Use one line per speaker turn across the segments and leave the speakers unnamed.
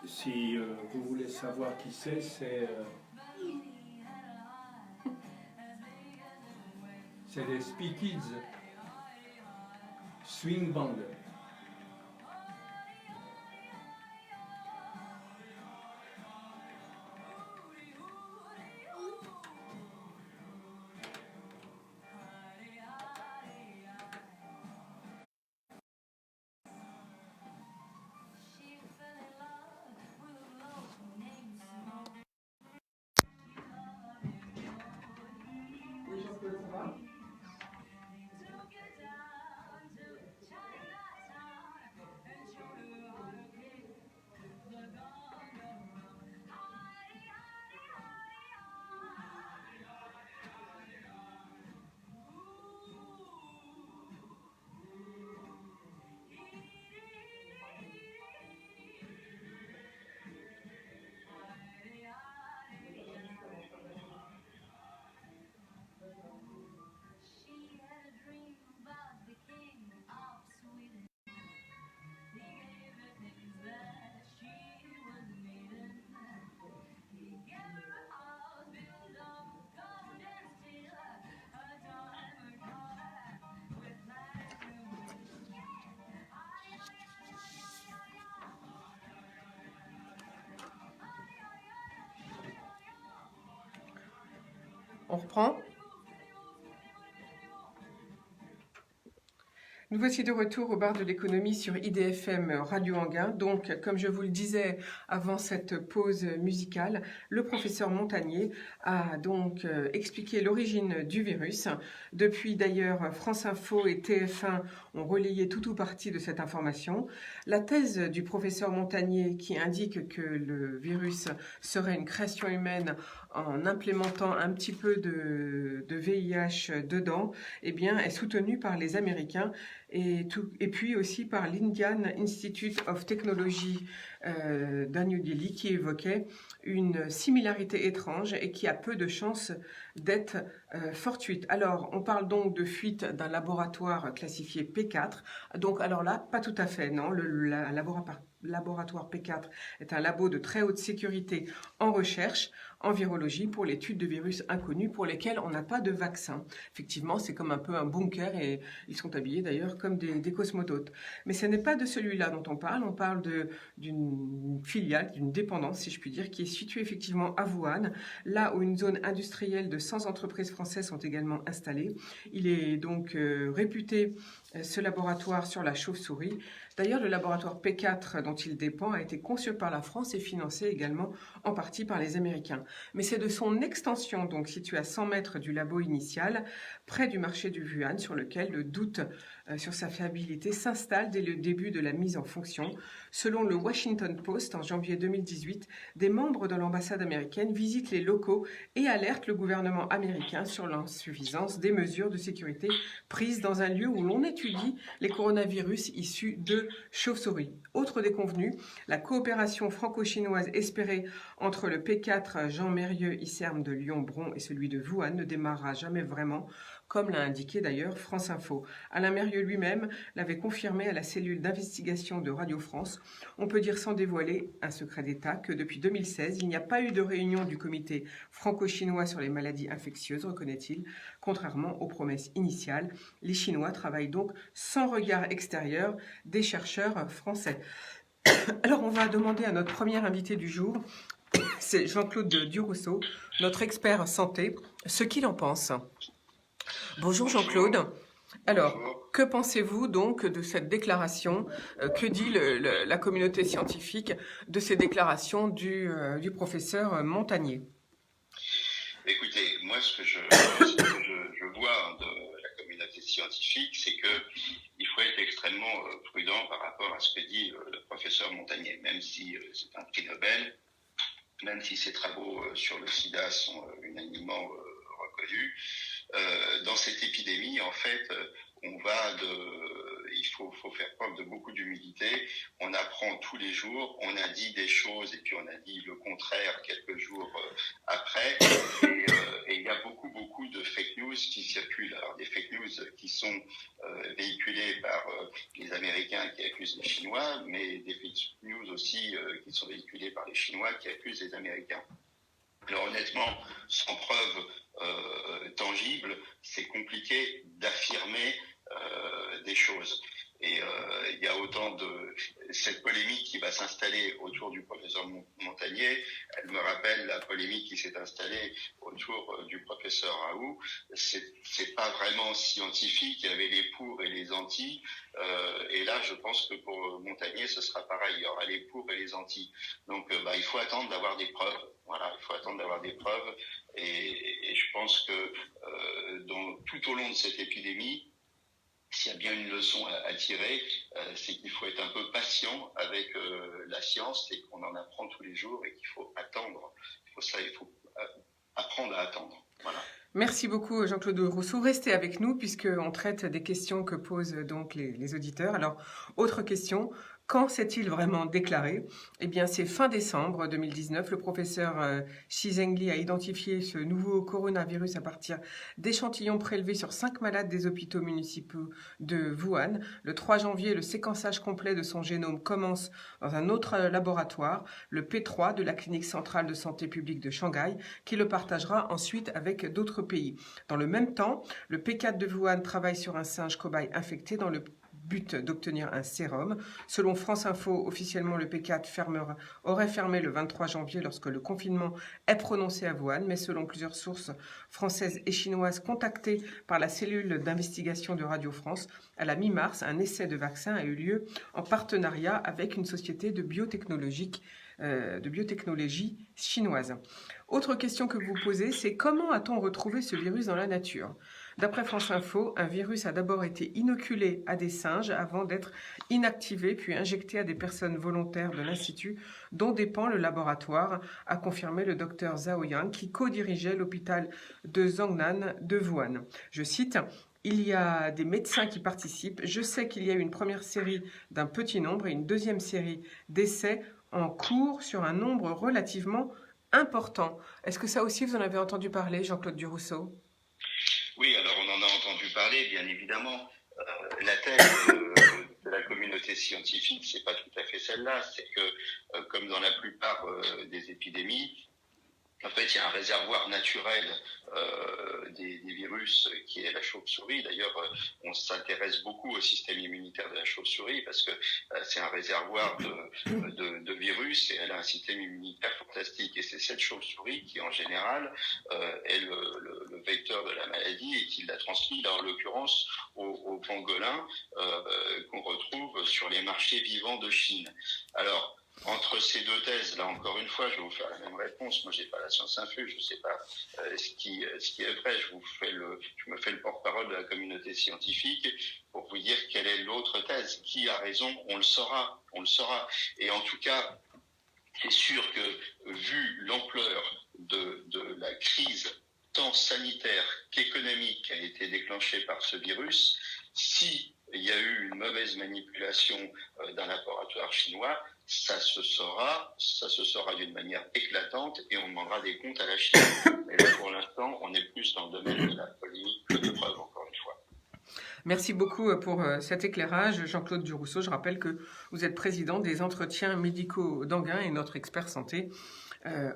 Si vous voulez savoir qui c'est les Spee Kids Swing Band.
On reprend. Nous voici de retour au bar de l'économie sur IDFM Radio Anguin. Donc, comme je vous le disais avant cette pause musicale, le professeur Montagnier a donc expliqué l'origine du virus. Depuis d'ailleurs, France Info et TF1 ont relayé tout ou partie de cette information. La thèse du professeur Montagnier qui indique que le virus serait une création humaine en implémentant un petit peu de VIH dedans, eh bien, est soutenue par les Américains et puis aussi par l'Indian Institute of Technology d'un New Delhi qui évoquait une similarité étrange et qui a peu de chances d'être fortuite. Alors, on parle donc de fuite d'un laboratoire classifié P4. Donc, alors là, pas tout à fait, non. Le laboratoire P4 est un labo de très haute sécurité en recherche, en virologie, pour l'étude de virus inconnus pour lesquels on n'a pas de vaccin. Effectivement, c'est comme un peu un bunker et ils sont habillés d'ailleurs comme des cosmonautes. Mais ce n'est pas de celui-là dont on parle d'une filiale, d'une dépendance, si je puis dire, qui est située effectivement à Wuhan, là où une zone industrielle de 100 entreprises françaises sont également installées. Il est donc réputé, ce laboratoire, sur la chauve-souris. D'ailleurs, le laboratoire P4 dont il dépend a été conçu par la France et financé également en partie par les Américains. Mais c'est de son extension, donc située à 100 mètres du labo initial, près du marché du Wuhan, sur lequel le doute sur sa fiabilité s'installe dès le début de la mise en fonction. Selon le Washington Post, en janvier 2018, des membres de l'ambassade américaine visitent les locaux et alertent le gouvernement américain sur l'insuffisance des mesures de sécurité prises dans un lieu où l'on étudie les coronavirus issus de chauves-souris. Autre déconvenu, la coopération franco-chinoise espérée entre le P4 Jean Mérieux ICERM de Lyon-Bron et celui de Wuhan ne démarrera jamais vraiment, comme l'a indiqué d'ailleurs France Info. Alain Mérieux lui-même l'avait confirmé à la cellule d'investigation de Radio France. On peut dire sans dévoiler un secret d'État que depuis 2016, il n'y a pas eu de réunion du comité franco-chinois sur les maladies infectieuses, reconnaît-il, contrairement aux promesses initiales. Les Chinois travaillent donc sans regard extérieur des chercheurs français. Alors on va demander à notre premier invité du jour, c'est Jean-Claude Durousseau, notre expert santé, ce qu'il en pense. Bonjour Jean-Claude. Alors, que pensez-vous donc de cette déclaration? Que dit la communauté scientifique de ces déclarations du professeur Montagnier?
Écoutez, moi ce que je vois de la communauté scientifique, c'est qu'il faut être extrêmement prudent par rapport à ce que dit le professeur Montagnier, même si c'est un prix Nobel, même si ses travaux sur le sida sont unanimement reconnus. Dans cette épidémie, en fait, il il faut faire preuve de beaucoup d'humilité. On apprend tous les jours, on a dit des choses et puis on a dit le contraire quelques jours après. Et il y a beaucoup de fake news qui circulent. Alors des fake news qui sont véhiculées par les Américains qui accusent les Chinois, mais des fake news aussi qui sont véhiculées par les Chinois qui accusent les Américains. Alors honnêtement, sans preuve tangible, c'est compliqué d'affirmer des choses. Et il y a autant de cette polémique qui va s'installer autour du professeur Montagnier. Elle me rappelle la polémique qui s'est installée autour du professeur Raoult. C'est pas vraiment scientifique. Il y avait les pour et les anti. Et là, je pense que pour Montagnier, ce sera pareil. Il y aura les pour et les anti. Donc, il faut attendre d'avoir des preuves. Voilà, il faut attendre d'avoir des preuves. Et je pense que tout au long de cette épidémie, s'il y a bien une leçon à tirer, c'est qu'il faut être un peu patient avec la science et qu'on en apprend tous les jours et qu'il faut attendre. Il faut apprendre à attendre. Voilà.
Merci beaucoup Jean-Claude Rousseau. Restez avec nous puisqu'on traite des questions que posent donc les auditeurs. Alors, autre question. Quand s'est-il vraiment déclaré? Eh bien, c'est fin décembre 2019. Le professeur Xi Zhengli a identifié ce nouveau coronavirus à partir d'échantillons prélevés sur 5 malades des hôpitaux municipaux de Wuhan. Le 3 janvier, le séquençage complet de son génome commence dans un autre laboratoire, le P3 de la Clinique centrale de santé publique de Shanghai, qui le partagera ensuite avec d'autres pays. Dans le même temps, le P4 de Wuhan travaille sur un singe cobaye infecté dans le but d'obtenir un sérum. Selon France Info, officiellement le P4 aurait fermé le 23 janvier lorsque le confinement est prononcé à Wuhan, mais selon plusieurs sources françaises et chinoises contactées par la cellule d'investigation de Radio France, à la mi-mars, un essai de vaccin a eu lieu en partenariat avec une société de biotechnologie chinoise. Autre question que vous posez, c'est comment a-t-on retrouvé ce virus dans la nature? D'après France Info, un virus a d'abord été inoculé à des singes avant d'être inactivé puis injecté à des personnes volontaires de l'Institut dont dépend le laboratoire, a confirmé le docteur Zhao Yang qui co-dirigeait l'hôpital de Zhongnan de Wuhan. Je cite: il y a des médecins qui participent. Je sais qu'il y a eu une première série d'un petit nombre et une deuxième série d'essais en cours sur un nombre relativement important. Est-ce que ça aussi vous en avez entendu parler, Jean-Claude Durousseau?
Oui, alors on en a entendu parler, bien évidemment. La thèse de la communauté scientifique, c'est pas tout à fait celle-là. C'est que, comme dans la plupart des épidémies, en fait, il y a un réservoir naturel des virus qui est la chauve-souris. D'ailleurs, on s'intéresse beaucoup au système immunitaire de la chauve-souris parce que c'est un réservoir de virus et elle a un système immunitaire fantastique. Et c'est cette chauve-souris qui, en général, est le vecteur de la maladie et qui l'a transmis, là, en l'occurrence, au pangolin qu'on retrouve sur les marchés vivants de Chine. Alors, entre ces deux thèses, là encore une fois, je vais vous faire la même réponse. Moi, j'ai pas la science infuse, je sais pas ce qui est vrai. Je me fais le porte-parole de la communauté scientifique pour vous dire quelle est l'autre thèse. Qui a raison? On le saura. Et en tout cas, c'est sûr que vu l'ampleur de la crise tant sanitaire qu'économique qui a été déclenchée par ce virus, si il y a eu une mauvaise manipulation d'un laboratoire chinois, ça se saura d'une manière éclatante et on demandera des comptes à la Chine. Mais là, pour l'instant, on est plus dans le domaine de la polémique que de preuves, encore une fois.
Merci beaucoup pour cet éclairage, Jean-Claude Durousseau. Je rappelle que vous êtes président des entretiens médicaux d'Anguin et notre expert santé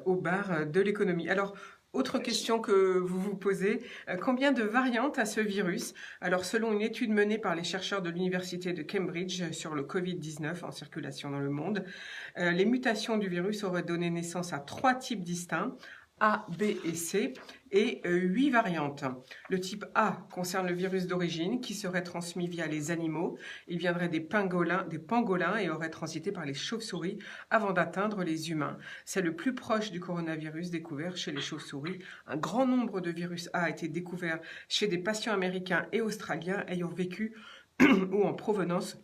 au bar de l'économie. Alors, autre question que vous vous posez, combien de variantes a ce virus? Alors, selon une étude menée par les chercheurs de l'université de Cambridge sur le Covid-19 en circulation dans le monde, les mutations du virus auraient donné naissance à 3 types distincts, A, B et C, et 8 variantes. Le type A concerne le virus d'origine qui serait transmis via les animaux. Il viendrait des pangolins et aurait transité par les chauves-souris avant d'atteindre les humains. C'est le plus proche du coronavirus découvert chez les chauves-souris. Un grand nombre de virus A a été découvert chez des patients américains et australiens ayant vécu ou en provenance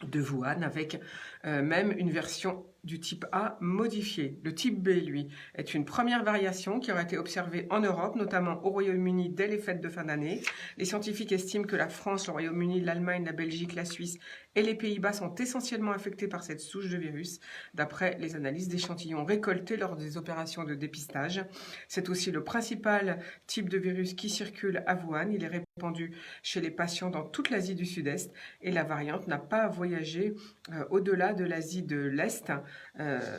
de Wuhan, avec même une version du type A modifié. Le type B, lui, est une première variation qui aurait été observée en Europe, notamment au Royaume-Uni dès les fêtes de fin d'année. Les scientifiques estiment que la France, le Royaume-Uni, l'Allemagne, la Belgique, la Suisse et les Pays-Bas sont essentiellement affectés par cette souche de virus, d'après les analyses d'échantillons récoltés lors des opérations de dépistage. C'est aussi le principal type de virus qui circule à Wuhan. Il est répandu chez les patients dans toute l'Asie du Sud-Est et la variante n'a pas voyagé au-delà de l'Asie de l'Est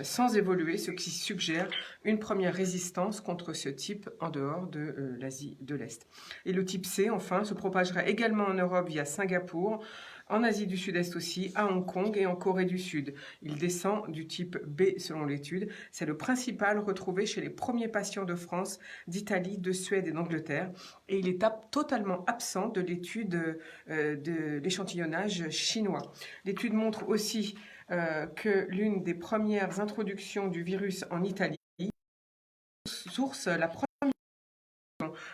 sans évoluer, ce qui suggère une première résistance contre ce type en dehors de l'Asie de l'Est. Et le type C, enfin, se propagerait également en Europe via Singapour, en Asie du Sud-Est aussi, à Hong Kong et en Corée du Sud. Il descend du type B selon l'étude. C'est le principal retrouvé chez les premiers patients de France, d'Italie, de Suède et d'Angleterre. Et il est totalement absent de l'étude de l'échantillonnage chinois. L'étude montre aussi que l'une des premières introductions du virus en Italie source la première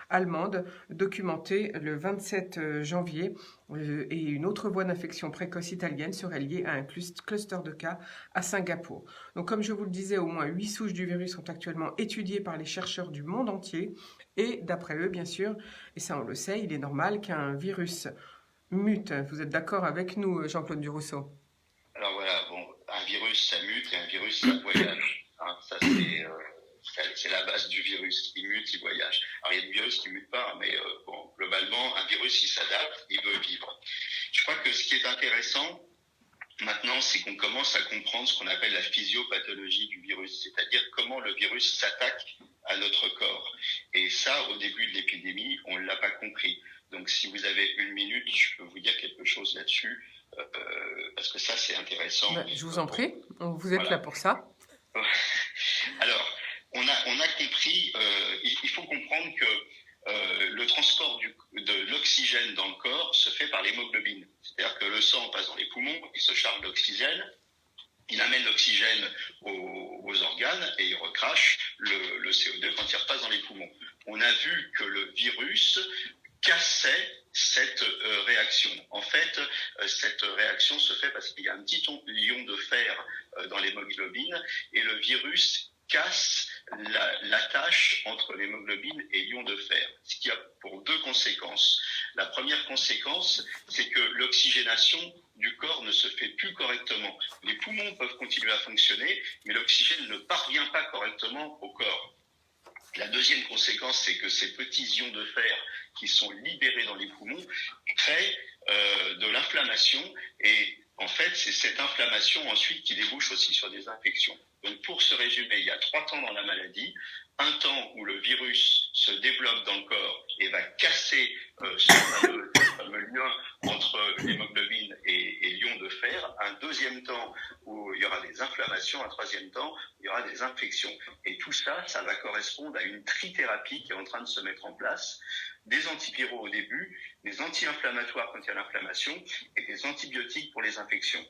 allemande documentée le 27 janvier et une autre voie d'infection précoce italienne serait liée à un cluster de cas à Singapour. Donc comme je vous le disais, au moins 8 souches du virus sont actuellement étudiées par les chercheurs du monde entier et d'après eux bien sûr, et ça on le sait, il est normal qu'un virus mute. Vous êtes d'accord avec nous, Jean-Claude Durousseau?
Alors voilà, bon, un virus ça mute et un virus ça voyage. Hein, ça c'est la base du virus. Il mute, il voyage. Alors il y a des virus qui mutent pas, mais bon, globalement, un virus il s'adapte, il veut vivre. Je crois que ce qui est intéressant maintenant, c'est qu'on commence à comprendre ce qu'on appelle la physiopathologie du virus, c'est-à-dire comment le virus s'attaque à notre corps. Et ça, au début de l'épidémie, on ne l'a pas compris. Donc si vous avez une minute, je peux vous dire quelque chose là-dessus, parce que ça c'est intéressant.
Je vous en prie, vous êtes là pour ça.
Alors, on a compris, il faut comprendre que le transport de l'oxygène dans le corps se fait par l'hémoglobine. C'est-à-dire que le sang passe dans les poumons, il se charge d'oxygène, il amène l'oxygène aux organes et il recrache le CO2 quand il repasse dans les poumons. On a vu que le virus cassait cette réaction. En fait, cette réaction se fait parce qu'il y a un petit ion de fer dans l'hémoglobine et le virus casse l'attache entre l'hémoglobine et l'ion de fer, ce qui a pour deux conséquences. La première conséquence, c'est que l'oxygénation du corps ne se fait plus correctement. Les poumons peuvent continuer à fonctionner, mais l'oxygène ne parvient pas correctement au corps. La deuxième conséquence, c'est que ces petits ions de fer qui sont libérés dans les poumons créent de l'inflammation et en fait, c'est cette inflammation ensuite qui débouche aussi sur des infections. Donc pour se résumer, il y a 3 temps dans la maladie. Un temps où le virus se développe dans le corps et va casser ce fameux lien entre l'hémoglobine et l'ion de fer. Un deuxième temps où il y aura des inflammations. Un troisième temps où il y aura des infections. Et tout ça, ça va correspondre à une trithérapie qui est en train de se mettre en place. Des antiviraux au début, des anti-inflammatoires quand il y a l'inflammation et des antibiotiques pour les infections.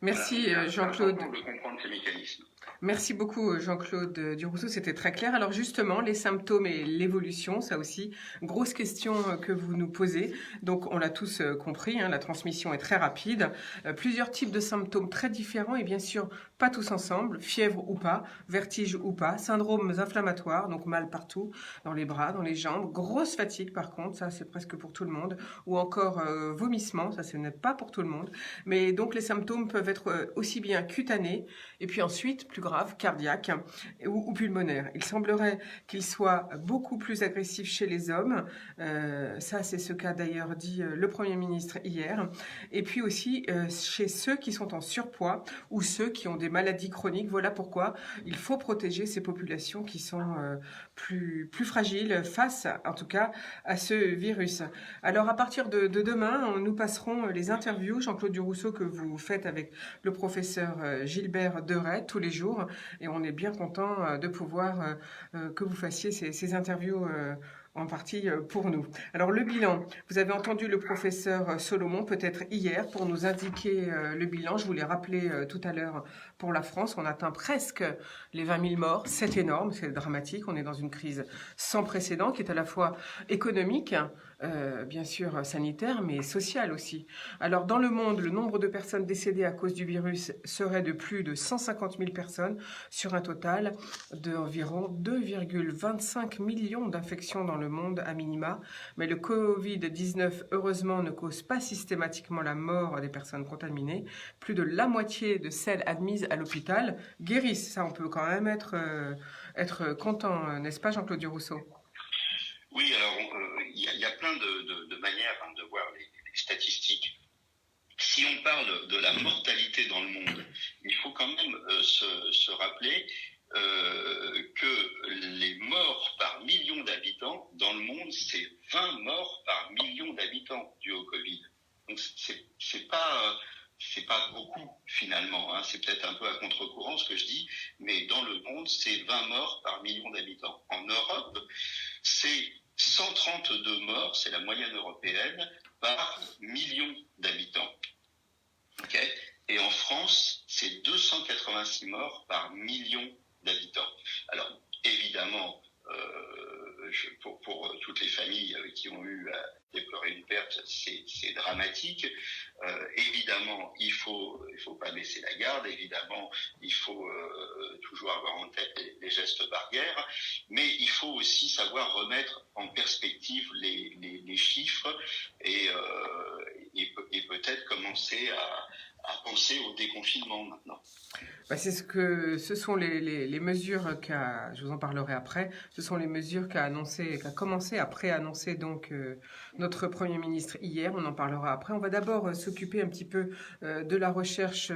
Merci
voilà,
Jean-Claude.
C'est important de comprendre ces mécanismes.
Merci beaucoup Jean-Claude Durousseau, c'était très clair. Alors justement, les symptômes et l'évolution, ça aussi, grosse question que vous nous posez. Donc on l'a tous compris, la transmission est très rapide. Plusieurs types de symptômes très différents et bien sûr pas tous ensemble, fièvre ou pas, vertige ou pas, syndromes inflammatoires, donc mal partout, dans les bras, dans les jambes, grosse fatigue par contre, ça c'est presque pour tout le monde, ou encore vomissement, ça ce n'est pas pour tout le monde. Mais donc les symptômes peuvent être aussi bien cutanés et puis ensuite plus grave, cardiaque ou pulmonaire. Il semblerait qu'il soit beaucoup plus agressif chez les hommes. Ça, c'est ce qu'a d'ailleurs dit le Premier ministre hier. Et puis aussi chez ceux qui sont en surpoids ou ceux qui ont des maladies chroniques. Voilà pourquoi il faut protéger ces populations qui sont plus fragiles face, en tout cas, à ce virus. Alors, à partir de demain, nous passerons les interviews, Jean-Claude Durousseau, que vous faites avec le professeur Gilbert Deray tous les jours. Et on est bien content de pouvoir que vous fassiez ces interviews en partie pour nous. Alors le bilan, vous avez entendu le professeur Solomon peut-être hier pour nous indiquer le bilan. Je vous l'ai rappelé tout à l'heure pour la France. On atteint presque les 20 000 morts. C'est énorme, c'est dramatique. On est dans une crise sans précédent qui est à la fois économique, bien sûr sanitaire, mais sociale aussi. Alors dans le monde, le nombre de personnes décédées à cause du virus serait de plus de 150 000 personnes sur un total d'environ 2,25 millions d'infections dans le monde à minima. Mais le Covid-19, heureusement, ne cause pas systématiquement la mort des personnes contaminées. Plus de la moitié de celles admises à l'hôpital guérissent. Ça, on peut quand même être content, n'est-ce pas, Jean-Claude Durousseau?
Oui, alors il y a plein de manières de voir les statistiques. Si on parle de la mortalité dans le monde, il faut quand même se rappeler que les morts par million d'habitants dans le monde, c'est 20 morts par million d'habitants dus au Covid. Donc c'est pas beaucoup finalement, hein. C'est peut-être un peu à contre-courant ce que je dis, mais dans le monde, c'est 20 morts par million d'habitants. En Europe, c'est 132 morts, c'est la moyenne européenne, par million d'habitants. Okay. Et en France, c'est 286 morts par million d'habitants. Alors, évidemment, pour toutes les familles qui ont eu à déplorer une perte, c'est dramatique. Évidemment, il faut pas baisser la garde. Évidemment, il faut toujours avoir en tête les gestes barrières. Mais il faut aussi savoir remettre en perspective les chiffres et peut-être commencer à penser au déconfinement maintenant.
Bah, ce sont les mesures je vous en parlerai après, ce sont les mesures qu'a commencé à préannoncer donc notre Premier ministre hier, on en parlera après. On va d'abord s'occuper un petit peu de la recherche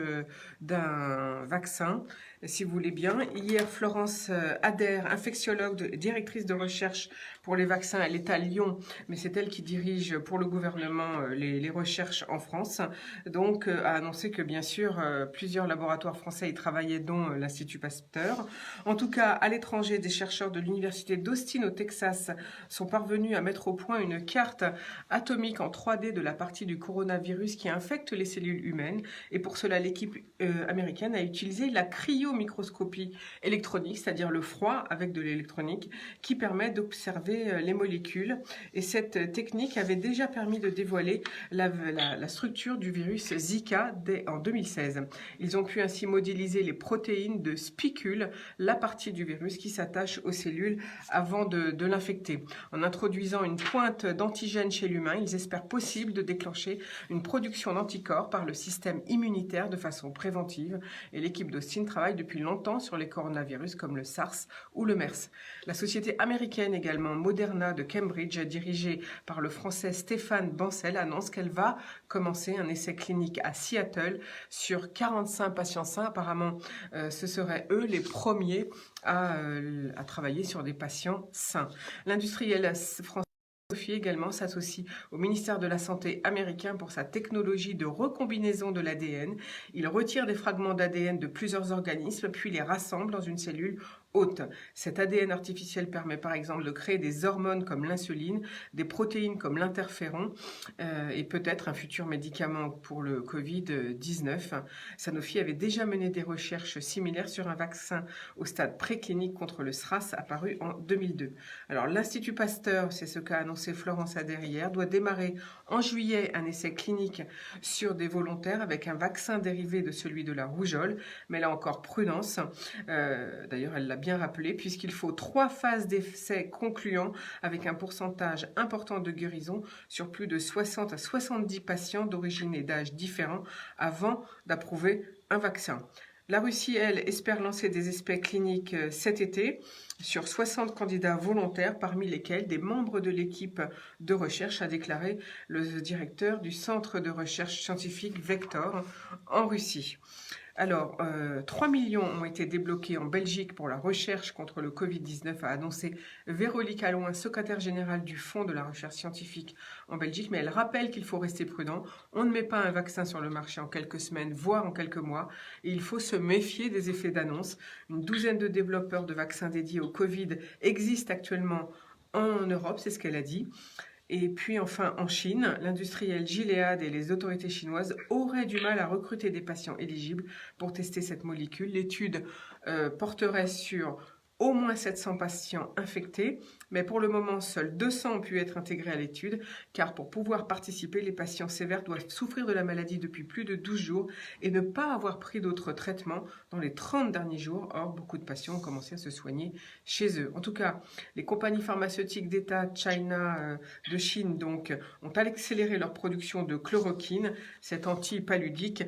d'un vaccin, si vous voulez bien. Hier, Florence Adair, infectiologue, directrice de recherche pour les vaccins, elle est à Lyon, mais c'est elle qui dirige pour le gouvernement les recherches en France, donc a annoncé que bien sûr plusieurs laboratoires français y travaillaient, dont l'Institut Pasteur. En tout cas, à l'étranger, des chercheurs de l'université d'Austin au Texas sont parvenus à mettre au point une carte atomique en 3D de la partie du coronavirus qui infecte les cellules humaines. Et pour cela, l'équipe américaine a utilisé la cryomicroscopie électronique, c'est-à-dire le froid avec de l'électronique, qui permet d'observer les molécules. Et cette technique avait déjà permis de dévoiler la structure du virus Zika en 2016. Ils ont pu ainsi modéliser les protéines de spicules, la partie du virus qui s'attache aux cellules avant de l'infecter. En introduisant une pointe d'antigène chez l'humain, ils espèrent possible de déclencher une production d'anticorps par le système immunitaire de façon préventive. Et l'équipe d'Austin travaille depuis longtemps sur les coronavirus comme le SARS ou le MERS. La société américaine également, Moderna de Cambridge, dirigée par le français Stéphane Bancel, annonce qu'elle va commencer un essai clinique à Seattle sur 45 patients sains. Apparemment, ce seraient eux les premiers à travailler sur des patients sains. L'industriel français également s'associe au ministère de la Santé américain pour sa technologie de recombinaison de l'ADN. Il retire des fragments d'ADN de plusieurs organismes puis les rassemble dans une cellule hôte. Cet ADN artificiel permet par exemple de créer des hormones comme l'insuline, des protéines comme l'interféron et peut-être un futur médicament pour le Covid-19. Sanofi avait déjà mené des recherches similaires sur un vaccin au stade préclinique contre le SRAS apparu en 2002. Alors l'Institut Pasteur, c'est ce qu'a annoncé Florence Adair hier, doit démarrer en juillet un essai clinique sur des volontaires avec un vaccin dérivé de celui de la rougeole, mais là encore prudence. D'ailleurs, elle l'a bien rappelé, puisqu'il faut 3 phases d'essais concluants avec un pourcentage important de guérison sur plus de 60 à 70 patients d'origine et d'âge différents avant d'approuver un vaccin. La Russie, elle, espère lancer des essais cliniques cet été sur 60 candidats volontaires, parmi lesquels des membres de l'équipe de recherche, a déclaré le directeur du centre de recherche scientifique Vector en Russie. Alors, 3 millions ont été débloqués en Belgique pour la recherche contre le Covid-19, a annoncé Véronique Alloin, secrétaire générale du Fonds de la recherche scientifique en Belgique, mais elle rappelle qu'il faut rester prudent. On ne met pas un vaccin sur le marché en quelques semaines, voire en quelques mois, et il faut se méfier des effets d'annonce. Une douzaine de développeurs de vaccins dédiés au Covid existent actuellement en Europe, c'est ce qu'elle a dit. Et puis enfin, en Chine, l'industriel Gilead et les autorités chinoises auraient du mal à recruter des patients éligibles pour tester cette molécule. L'étude porterait sur au moins 700 patients infectés, mais pour le moment, seuls 200 ont pu être intégrés à l'étude, car pour pouvoir participer, les patients sévères doivent souffrir de la maladie depuis plus de 12 jours et ne pas avoir pris d'autres traitements dans les 30 derniers jours. Or, beaucoup de patients ont commencé à se soigner chez eux. En tout cas, les compagnies pharmaceutiques d'État de Chine donc, ont accéléré leur production de chloroquine, cet antipaludique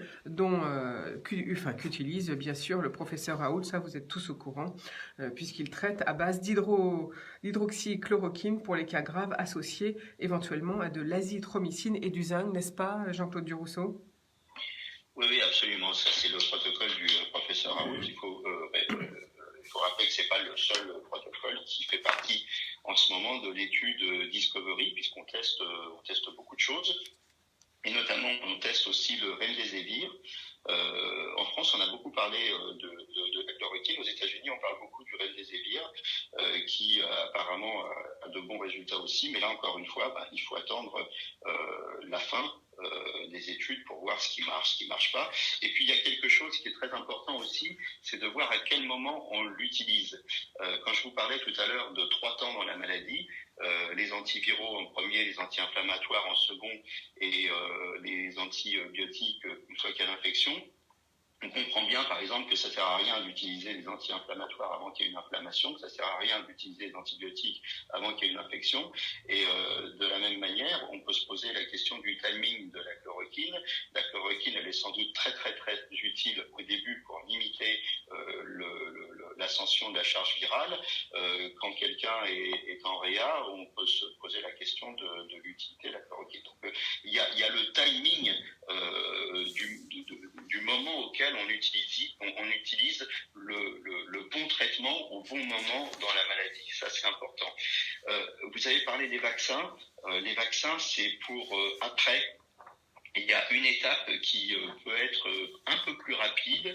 qu'utilise bien sûr le professeur Raoult, ça vous êtes tous au courant, puisqu'il traite à base d'hydroxychloroquine pour les cas graves associés éventuellement à de l'azithromycine et du zinc, n'est-ce pas Jean-Claude Durousseau?
Oui, oui, absolument. Ça, c'est le protocole du professeur Raoult. Il faut rappeler que c'est pas le seul protocole qui fait partie en ce moment de l'étude Discovery, puisqu'on teste beaucoup de choses. Et notamment, on teste aussi le remdesivir. En France, on a beaucoup parlé de la chloroquine. Aux États-Unis, on parle beaucoup du remdesivir, qui apparemment a de bons résultats aussi. Mais là, encore une fois, il faut attendre la fin des études pour voir ce qui marche pas. Et puis, il y a quelque chose qui est très important aussi, c'est de voir à quel moment on l'utilise. Quand je vous parlais tout à l'heure de 3 temps dans la maladie, les antiviraux en premier, les anti-inflammatoires en second et les antibiotiques une fois qu'il y a l'infection. On comprend bien, par exemple, que ça sert à rien d'utiliser les anti-inflammatoires avant qu'il y ait une inflammation, que ça sert à rien d'utiliser les antibiotiques avant qu'il y ait une infection. Et de la même manière, on peut se poser la question du timing de la chloroquine. La chloroquine, elle est sans doute très utile au début pour limiter l'ascension de la charge virale. Quand quelqu'un est en réa, on peut se poser la question de l'utilité de la chloroquine. Donc, il y a le timing du moment auquel on utilise le bon traitement au bon moment dans la maladie. Ça, c'est important. Vous avez parlé des vaccins. Les vaccins, c'est pour après. Il y a une étape qui peut être un peu plus rapide.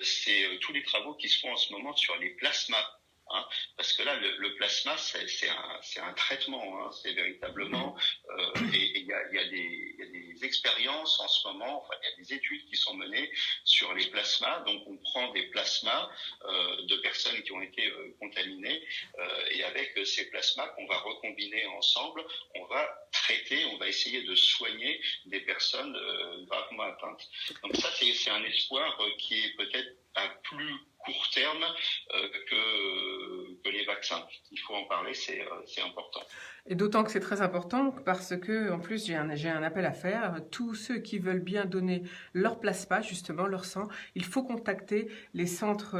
C'est tous les travaux qui se font en ce moment sur les plasmas. Parce que là, le plasma, c'est un traitement, c'est véritablement, et il y a des expériences en ce moment, enfin, il y a des études qui sont menées sur les plasmas. Donc, on prend des plasmas de personnes qui ont été contaminées, et avec ces plasmas qu'on va recombiner ensemble, on va traiter, on va essayer de soigner des personnes gravement atteintes. Donc ça, c'est un espoir qui est peut-être à plus court terme que les vaccins. Il faut en parler, c'est important.
Et d'autant que c'est très important parce que, en plus, j'ai un appel à faire. Tous ceux qui veulent bien donner leur plasma, justement, leur sang, il faut contacter les centres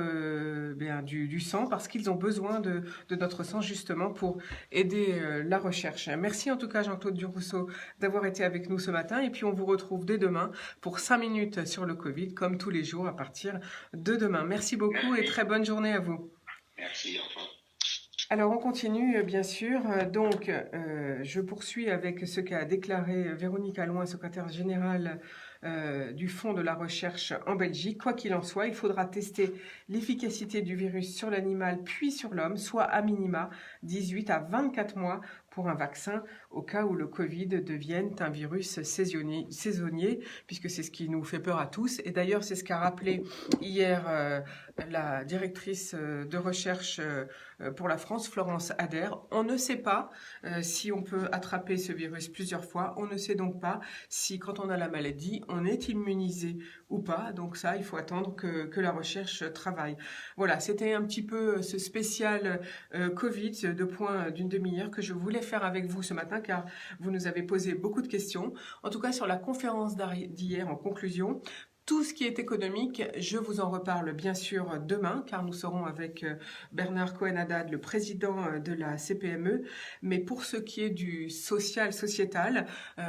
du sang parce qu'ils ont besoin de notre sang, justement, pour aider la recherche. Merci en tout cas, Jean-Claude Durousseau, d'avoir été avec nous ce matin. Et puis, on vous retrouve dès demain pour 5 minutes sur le Covid, comme tous les jours à partir de demain. Merci beaucoup et très bonne journée à vous.
Merci, au revoir.
Alors, on continue, bien sûr. Donc, je poursuis avec ce qu'a déclaré Véronique Alloin, secrétaire générale du Fonds de la recherche en Belgique. Quoi qu'il en soit, il faudra tester l'efficacité du virus sur l'animal puis sur l'homme, soit à minima 18 à 24 mois pour un vaccin au cas où le Covid devienne un virus saisonnier, puisque c'est ce qui nous fait peur à tous. Et d'ailleurs, c'est ce qu'a rappelé hier la directrice de recherche pour la France, Florence Ader. On ne sait pas si on peut attraper ce virus plusieurs fois. On ne sait donc pas si, quand on a la maladie, on est immunisé ou pas. Donc ça, il faut attendre que la recherche travaille. Voilà, c'était un petit peu ce spécial Covid de point d'une demi-heure que je voulais faire avec vous ce matin, car vous nous avez posé beaucoup de questions. En tout cas, sur la conférence d'hier, en conclusion, tout ce qui est économique, je vous en reparle bien sûr demain, car nous serons avec Bernard Cohen-Haddad, le président de la CPME. Mais pour ce qui est du sociétal,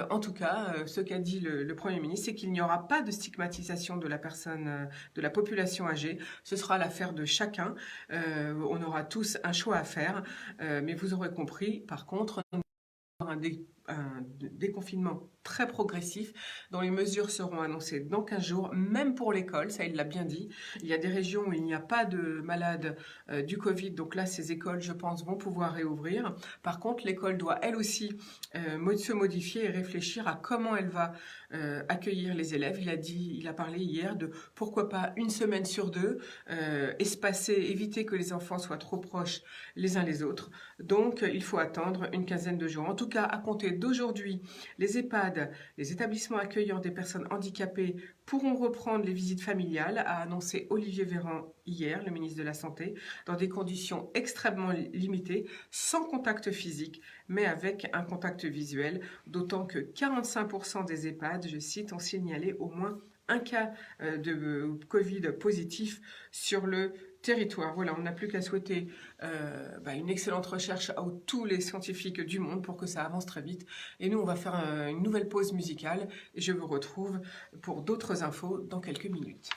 en tout cas, ce qu'a dit le Premier ministre, c'est qu'il n'y aura pas de stigmatisation de la personne, de la population âgée. Ce sera l'affaire de chacun. On aura tous un choix à faire. Mais vous aurez compris, par contre, un déconfinement très progressif, dont les mesures seront annoncées dans 15 jours, même pour l'école, ça il l'a bien dit. Il y a des régions où il n'y a pas de malades du Covid, donc là ces écoles, je pense, vont pouvoir réouvrir. Par contre, l'école doit elle aussi se modifier et réfléchir à comment elle va accueillir les élèves. Il a parlé hier de pourquoi pas une semaine sur deux, espacer, éviter que les enfants soient trop proches les uns les autres. Donc il faut attendre une quinzaine de jours. En tout cas, à compter d'aujourd'hui, les EHPAD, les établissements accueillant des personnes handicapées pourront reprendre les visites familiales, a annoncé Olivier Véran hier, le ministre de la Santé, dans des conditions extrêmement limitées, sans contact physique, mais avec un contact visuel, d'autant que 45% des EHPAD, je cite, ont signalé au moins un cas de Covid positif sur le territoire. Voilà, on n'a plus qu'à souhaiter une excellente recherche à tous les scientifiques du monde pour que ça avance très vite. Et nous, on va faire une nouvelle pause musicale et je vous retrouve pour d'autres infos dans quelques minutes.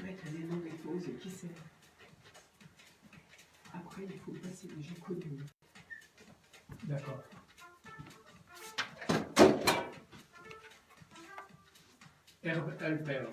Mettre les noms des pauses, qui sait? Après, il faut passer les gens connus.
D'accord. Herbe Alper.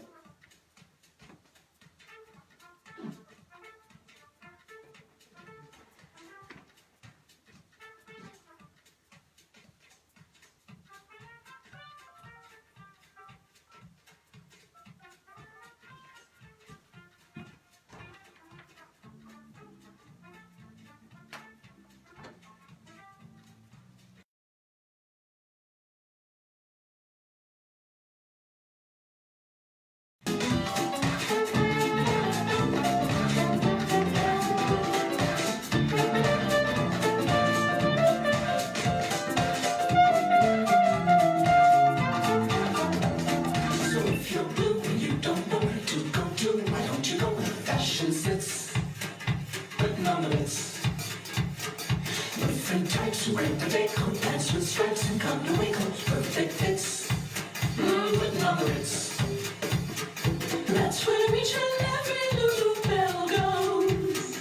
That's where each and every little bell goes.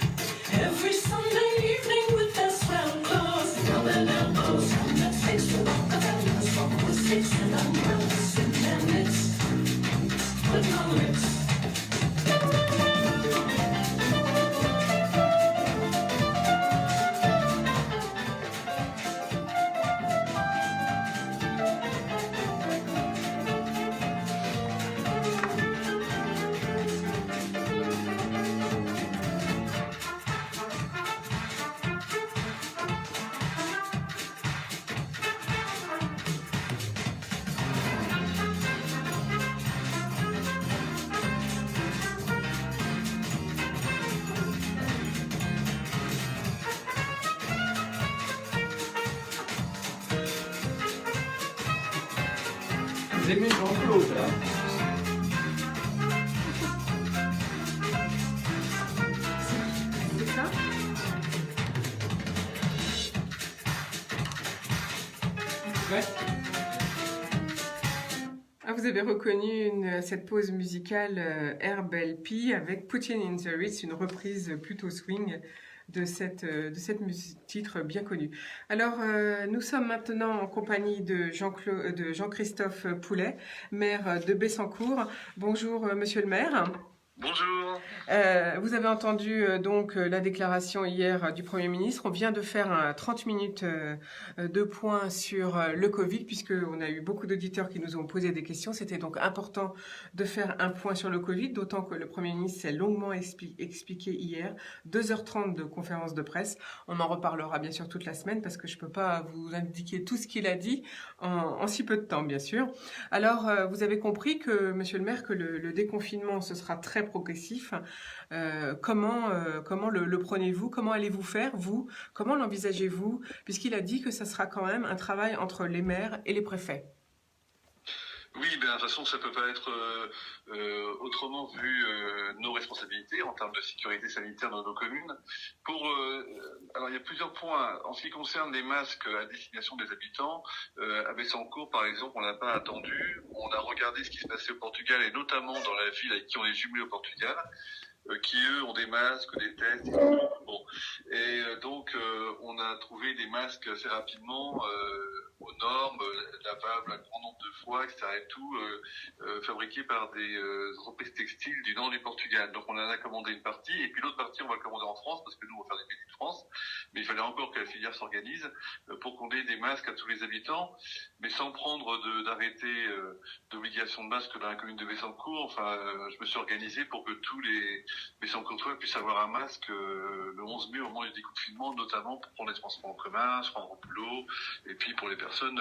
Every Sunday evening with their swell clothes. Now their elbows and their face to walk the fellas from the sticks and umbrellas in their midst. But none of it's
Vous aimez Jean-Claude, là?
C'est ça?
Ouais.
Ah, vous avez reconnu cette pause musicale Herb LP avec Puttin in the Ritz, une reprise plutôt swing de cette titre bien connu. Alors, nous sommes maintenant en compagnie de Jean-Christophe Poulet, maire de Bessancourt. Bonjour, monsieur le maire.
Bonjour.
Vous avez entendu donc la déclaration hier du Premier ministre. On vient de faire 30 minutes de point sur le Covid, puisqu'on a eu beaucoup d'auditeurs qui nous ont posé des questions. C'était donc important de faire un point sur le Covid, d'autant que le Premier ministre s'est longuement expliqué hier, 2h30 de conférence de presse. On en reparlera bien sûr toute la semaine, parce que je ne peux pas vous indiquer tout ce qu'il a dit en si peu de temps, bien sûr. Alors, vous avez compris que, monsieur le maire, que le déconfinement, ce sera très progressif. Comment le prenez-vous? Comment allez-vous faire, vous? Comment l'envisagez-vous? Puisqu'il a dit que ça sera quand même un travail entre les maires et les préfets.
Oui, ben, de toute façon, ça peut pas être autrement vu nos responsabilités en termes de sécurité sanitaire dans nos communes. Alors, il y a plusieurs points. En ce qui concerne les masques à destination des habitants, à Bessancourt, par exemple, on n'a pas attendu. On a regardé ce qui se passait au Portugal et notamment dans la ville avec qui on est jumelé au Portugal. Qui eux ont des masques, des tests, et tout. Bon. Et donc on a trouvé des masques assez rapidement aux normes, lavables un grand nombre de fois, etc. et tout, fabriqués par des entreprises textiles du nord du Portugal. Donc on en a commandé une partie, et puis l'autre partie on va le commander en France, parce que nous on va faire des pays de France, mais il fallait encore que la filière s'organise pour qu'on ait des masques à tous les habitants, mais sans prendre d'arrêté d'obligation de masque dans la commune de Bessancourt. Enfin, je me suis organisé pour que tous les Bessancourtois puissent avoir un masque le 11 mai au moment du déconfinement, notamment pour prendre les transports en commun, se rendre au boulot, et puis pour les personnes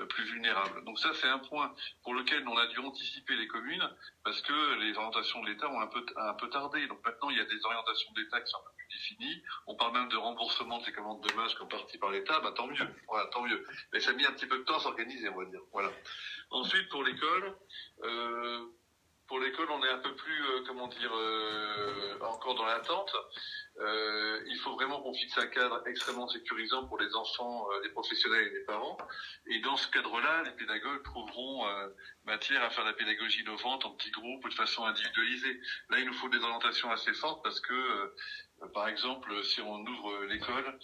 plus vulnérables. Donc ça, c'est un point pour lequel on a dû anticiper les communes, parce que les orientations de l'État ont un peu tardé. Donc maintenant, il y a des orientations de l'État qui sont un peu plus définies. On parle même de remboursement de ces commandes de masques en partie par l'État. Bah, tant mieux. Voilà, tant mieux. Mais ça a mis un petit peu de temps à s'organiser, on va dire. Voilà. Ensuite, pour l'école, on est un peu plus, encore dans l'attente. Il faut vraiment qu'on fixe un cadre extrêmement sécurisant pour les enfants, les professionnels et les parents. Et dans ce cadre-là, les pédagogues trouveront matière à faire de la pédagogie innovante en petits groupes ou de façon individualisée. Là, il nous faut des orientations assez fortes parce que, par exemple, si on ouvre l'école,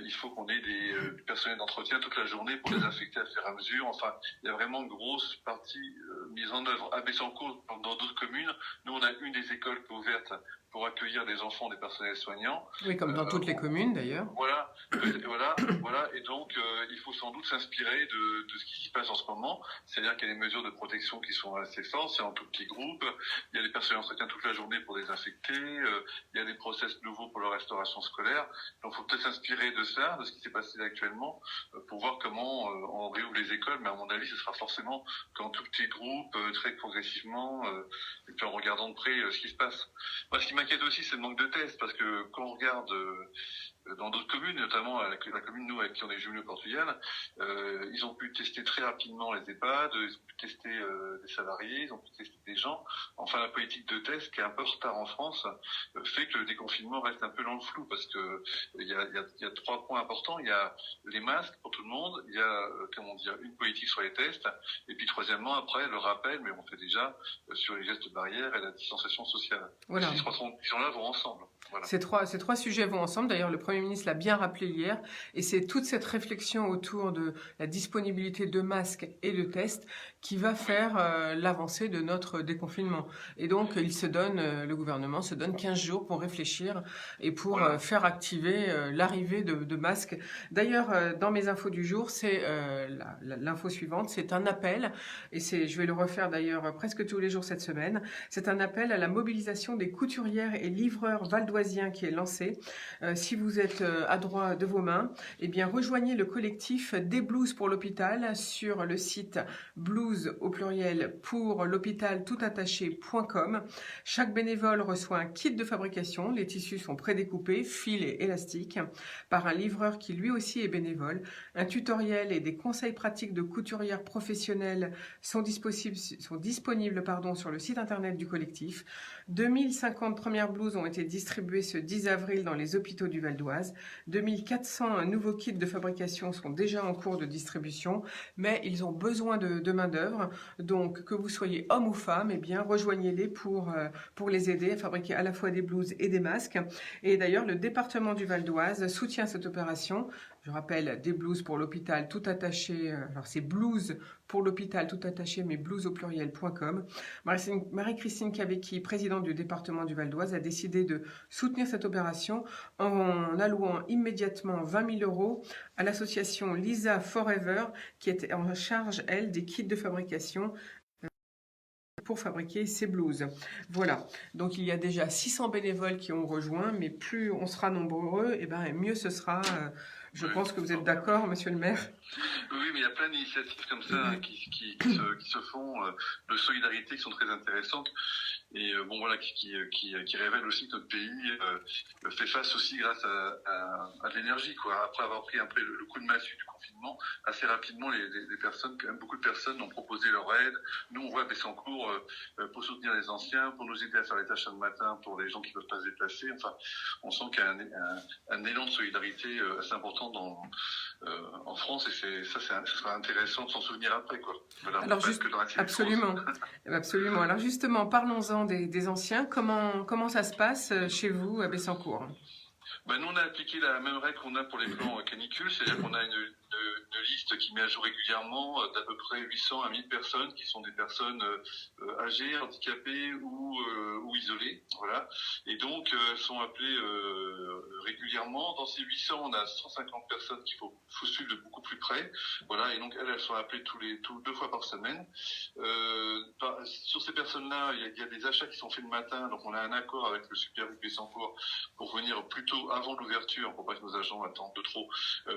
il faut qu'on ait du personnel d'entretien toute la journée pour les infecter à faire à mesure. Enfin, il y a vraiment une grosse partie mise en œuvre. À Bessancourt, dans d'autres communes, nous, on a une des écoles qui est ouverte pour accueillir des enfants, des personnels soignants.
Oui, comme dans toutes les communes d'ailleurs.
Voilà. Et donc, il faut sans doute s'inspirer de ce qui s'y passe en ce moment. C'est-à-dire qu'il y a des mesures de protection qui sont assez fortes, c'est en tout petits groupes. Il y a des personnels d'entretien toute la journée pour désinfecter. Il y a des process nouveaux pour la restauration scolaire. Donc, il faut peut-être s'inspirer de ça, de ce qui s'est passé actuellement, pour voir comment on réouvre les écoles. Mais à mon avis, ce sera forcément qu'en tout petits groupes, très progressivement, et puis en regardant de près ce qui se passe. Moi, ce qui m'inquiète aussi, c'est le manque de tests, parce que quand on regarde dans d'autres communes, notamment la commune, nous, avec qui on est jumelés au Portugal, ils ont pu tester très rapidement les EHPAD, ils ont pu tester des salariés, ils ont pu tester des gens. Enfin, la politique de test, qui est un peu en retard en France, fait que le déconfinement reste un peu dans le flou, parce que il y a 3 points importants. Il y a les masques pour tout le monde, il y a, une politique sur les tests, et puis troisièmement, après, le rappel, mais on fait déjà, sur les gestes barrières et la distanciation sociale.
Voilà.
Ces 3 conditions-là vont ensemble. Voilà.
Ces trois sujets vont ensemble. D'ailleurs, le Premier ministre l'a bien rappelé hier. Et c'est toute cette réflexion autour de la disponibilité de masques et de tests qui va faire l'avancée de notre déconfinement. Et donc, le gouvernement se donne 15 jours pour réfléchir et pour faire activer l'arrivée de masques. D'ailleurs, dans mes infos du jour, c'est l'info suivante. C'est un appel, et je vais le refaire d'ailleurs presque tous les jours cette semaine. C'est un appel à la mobilisation des couturières et livreurs valdoisiens qui est lancé. Si vous êtes adroit de vos mains, eh bien rejoignez le collectif Des Blouses pour l'hôpital sur le site blues au pluriel pour l'hôpital toutattaché.com. Chaque bénévole reçoit un kit de fabrication. Les tissus sont prédécoupés, fils et élastiques, par un livreur qui lui aussi est bénévole. Un tutoriel et des conseils pratiques de couturières professionnelles sont disponibles sur le site internet du collectif. 2050 premières blouses ont été distribuées ce 10 avril dans les hôpitaux du Val d'Oise. 2400 nouveaux kits de fabrication sont déjà en cours de distribution, mais ils ont besoin de main-d'œuvre. Donc, que vous soyez homme ou femme, eh bien, rejoignez-les pour les aider à fabriquer à la fois des blouses et des masques. Et d'ailleurs, le département du Val d'Oise soutient cette opération. Je rappelle, Des Blouses pour l'hôpital tout attaché. Alors, c'est blouses pour l'hôpital tout attaché, mais blouses au pluriel.com. Marie-Christine Cavecchi, présidente du département du Val d'Oise, a décidé de soutenir cette opération en allouant immédiatement 20 000 € à l'association Lisa Forever, qui est en charge, elle, des kits de fabrication pour fabriquer ces blouses. Voilà, donc il y a déjà 600 bénévoles qui ont rejoint, mais plus on sera nombreux, et mieux ce sera. Je pense que vous êtes d'accord, monsieur le maire.
Oui, mais il y a plein d'initiatives comme ça qui se font de solidarité qui sont très intéressantes. et bon voilà qui révèle aussi que notre pays fait face aussi grâce à de l'énergie quoi. Après avoir pris un peu le coup de massue du confinement, assez rapidement les personnes, quand même beaucoup de personnes ont proposé leur aide. Nous on voit à Bessancourt pour soutenir les anciens, pour nous aider à faire les tâches le matin pour les gens qui ne peuvent pas se déplacer. Enfin, on sent qu'il y a un élan de solidarité assez important en France, et ça sera intéressant de s'en souvenir après quoi. Voilà,
Alors absolument, absolument. Alors justement, parlons-en des anciens. Comment ça se passe chez vous à Bessancourt?
Ben, nous, on a appliqué la même règle qu'on a pour les plans canicules, c'est-à-dire qu'on a une liste qui met à jour régulièrement d'à peu près 800 à 1000 personnes qui sont des personnes âgées, handicapées ou isolées. Voilà. Et donc, elles sont appelées régulièrement. Dans ces 800, on a 150 personnes qu'il faut suivre de beaucoup plus près. Voilà. Et donc, elles sont appelées 2 fois par semaine. Sur ces personnes-là, il y a des achats qui sont faits le matin. Donc, on a un accord avec le Super U Bessancourt pour venir plus tôt avant l'ouverture, pour pas que nos agents attendent de trop,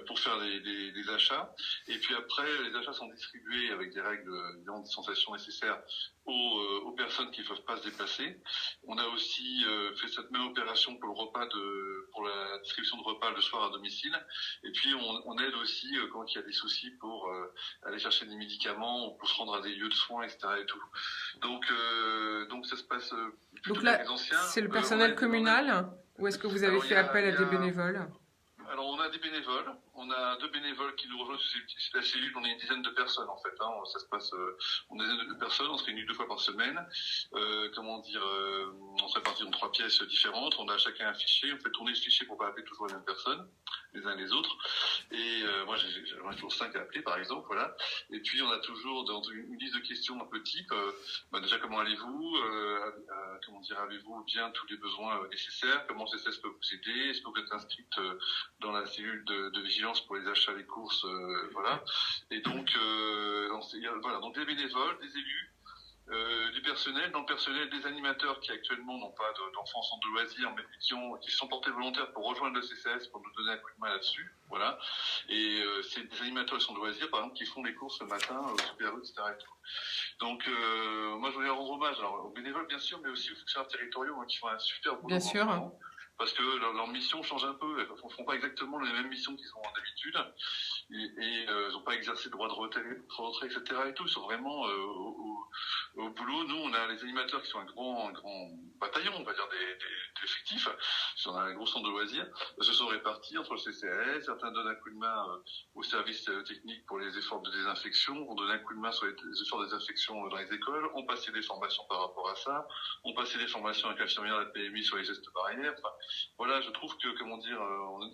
pour faire des achats. Et puis après, les achats sont distribués avec des règles de distanciation nécessaires aux personnes qui ne peuvent pas se déplacer. On a aussi fait cette même opération pour le repas pour la distribution de repas le soir à domicile. Et puis on aide aussi quand il y a des soucis pour aller chercher des médicaments, pour se rendre à des lieux de soins, etc. et tout. Donc ça se passe plutôt
Donc là,
avec les anciens.
c'est le personnel communal ou est-ce que vous avez fait appel à des bénévoles?
Alors, on a des bénévoles. On a 2 bénévoles qui nous rejoignent. C'est la cellule, on est une dizaine de personnes, en fait. Hein. Ça se passe, on est une dizaine de personnes, on se réunit 2 fois par semaine. On se répartit en 3 pièces différentes. On a chacun un fichier. On fait tourner ce fichier pour pas appeler toujours les mêmes personnes, les uns les autres. Et moi, j'en ai toujours 5 à appeler, par exemple, voilà. Et puis, on a toujours dans une liste de questions un peu type. Déjà, comment allez-vous avez-vous bien tous les besoins nécessaires? Comment CCS peut vous aider? Est-ce que vous êtes inscrite dans la cellule de vigilance pour les achats, les courses, voilà. Et donc, donc des bénévoles, des élus, du personnel, dans le personnel des animateurs qui actuellement n'ont pas d'enfants en centre de loisirs, mais qui se sont portés volontaires pour rejoindre le CCS pour nous donner un coup de main là-dessus, voilà. Et c'est des animateurs de centre de loisirs, par exemple, qui font les courses le matin au Super U, etc. Et tout. Donc, moi, je voulais rendre hommage aux bénévoles, bien sûr, mais aussi aux fonctionnaires territoriaux qui font un super boulot.
Bien sûr.
Parce que leur mission change un peu. Elles ne font pas exactement les mêmes missions qu'ils ont d'habitude. Et ils n'ont pas exercé le droit de retrait, etc. et tout. Ils sont vraiment au boulot. Nous, on a les animateurs qui sont un grand bataillon, on va dire, d'effectifs. On a un gros centre de loisirs. Ils se sont répartis entre le CCAS. Certains donnent un coup de main aux services techniques pour les efforts de désinfection. On donne un coup de main sur les efforts de désinfection dans les écoles. On passait des formations par rapport à ça. On passait des formations avec l'infirmière de la PMI sur les gestes barrières. Enfin, voilà, je trouve que,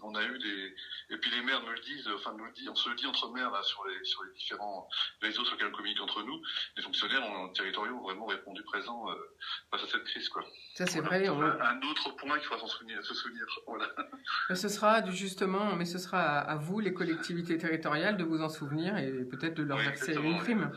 on a eu et puis les maires me le disent, on se le dit entre maires, là, sur les différents réseaux sur lesquels on communique entre nous. Les fonctionnaires territoriaux ont vraiment répondu présent face à cette crise, quoi.
Ça, c'est
voilà,
vrai.
Un autre point qu'il faudra se souvenir. Voilà.
Ce sera à vous, les collectivités territoriales, de vous en souvenir et peut-être de leur verser une prime.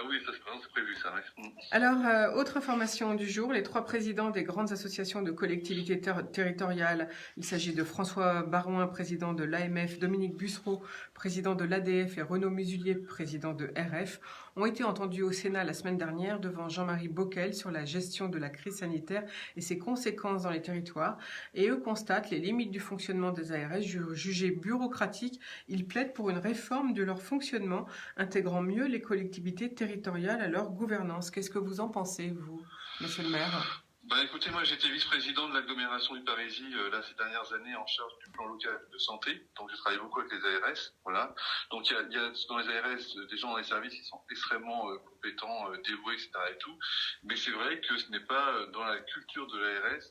Oui, ça c'est prévu, ça. Ouais.
Alors, autre information du jour, les 3 présidents des grandes associations de collectivités territoriales, il s'agit de François Barouin, président de l'AMF, Dominique Bussereau, président de l'ADF et Renaud Musulier, président de RF, ont été entendus au Sénat la semaine dernière devant Jean-Marie Bockel sur la gestion de la crise sanitaire et ses conséquences dans les territoires. Et eux constatent les limites du fonctionnement des ARS jugées bureaucratiques. Ils plaident pour une réforme de leur fonctionnement, intégrant mieux les collectivités territoriales à leur gouvernance. Qu'est-ce que vous en pensez, vous, monsieur le maire ?
Écoutez, moi j'étais vice-président de l'agglomération du Parisis ces dernières années en charge du plan local de santé, donc je travaille beaucoup avec les ARS, voilà. Donc il y a dans les ARS des gens dans les services qui sont extrêmement compétents, dévoués, etc. et tout, mais c'est vrai que ce n'est pas dans la culture de l'ARS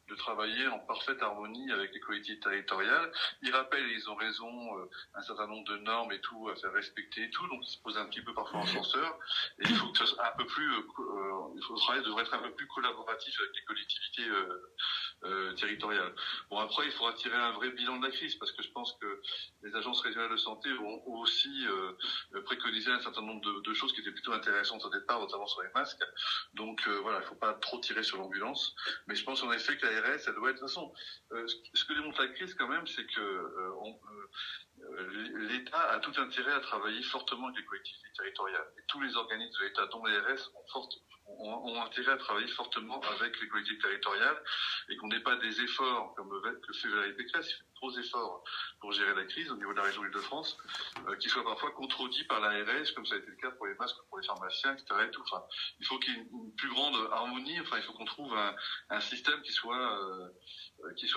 de travailler en parfaite harmonie avec les collectivités territoriales. Ils rappellent, et ils ont raison, un certain nombre de normes et tout à faire respecter et tout, donc ils se posent un petit peu parfois en censeur. Et il faut que ça soit un peu plus, le travail devrait être un peu plus collaboratif avec les collectivités territoriales. Bon, après, il faudra tirer un vrai bilan de la crise, parce que je pense que les agences régionales de santé ont aussi préconisé un certain nombre de choses qui étaient plutôt intéressantes au départ, notamment sur les masques. Donc voilà, il ne faut pas trop tirer sur l'ambulance. Mais je pense en effet que l'ARS, elle doit être... De toute façon, ce que démontre la crise quand même, c'est que l'État a tout intérêt à travailler fortement avec les collectivités territoriales. Et tous les organismes de l'État, dont l'ARS, ont intérêt à travailler fortement avec les collectivités territoriales et qu'on n'ait pas des efforts, comme le fait Valérie Pécresse, il fait de gros efforts pour gérer la crise au niveau de la région Île-de-France, qui soient parfois contredits par l'ARS, comme ça a été le cas pour les masques, pour les pharmaciens, etc. Et tout. Enfin, il faut qu'il y ait une plus grande harmonie, enfin, il faut qu'on trouve un système qui soit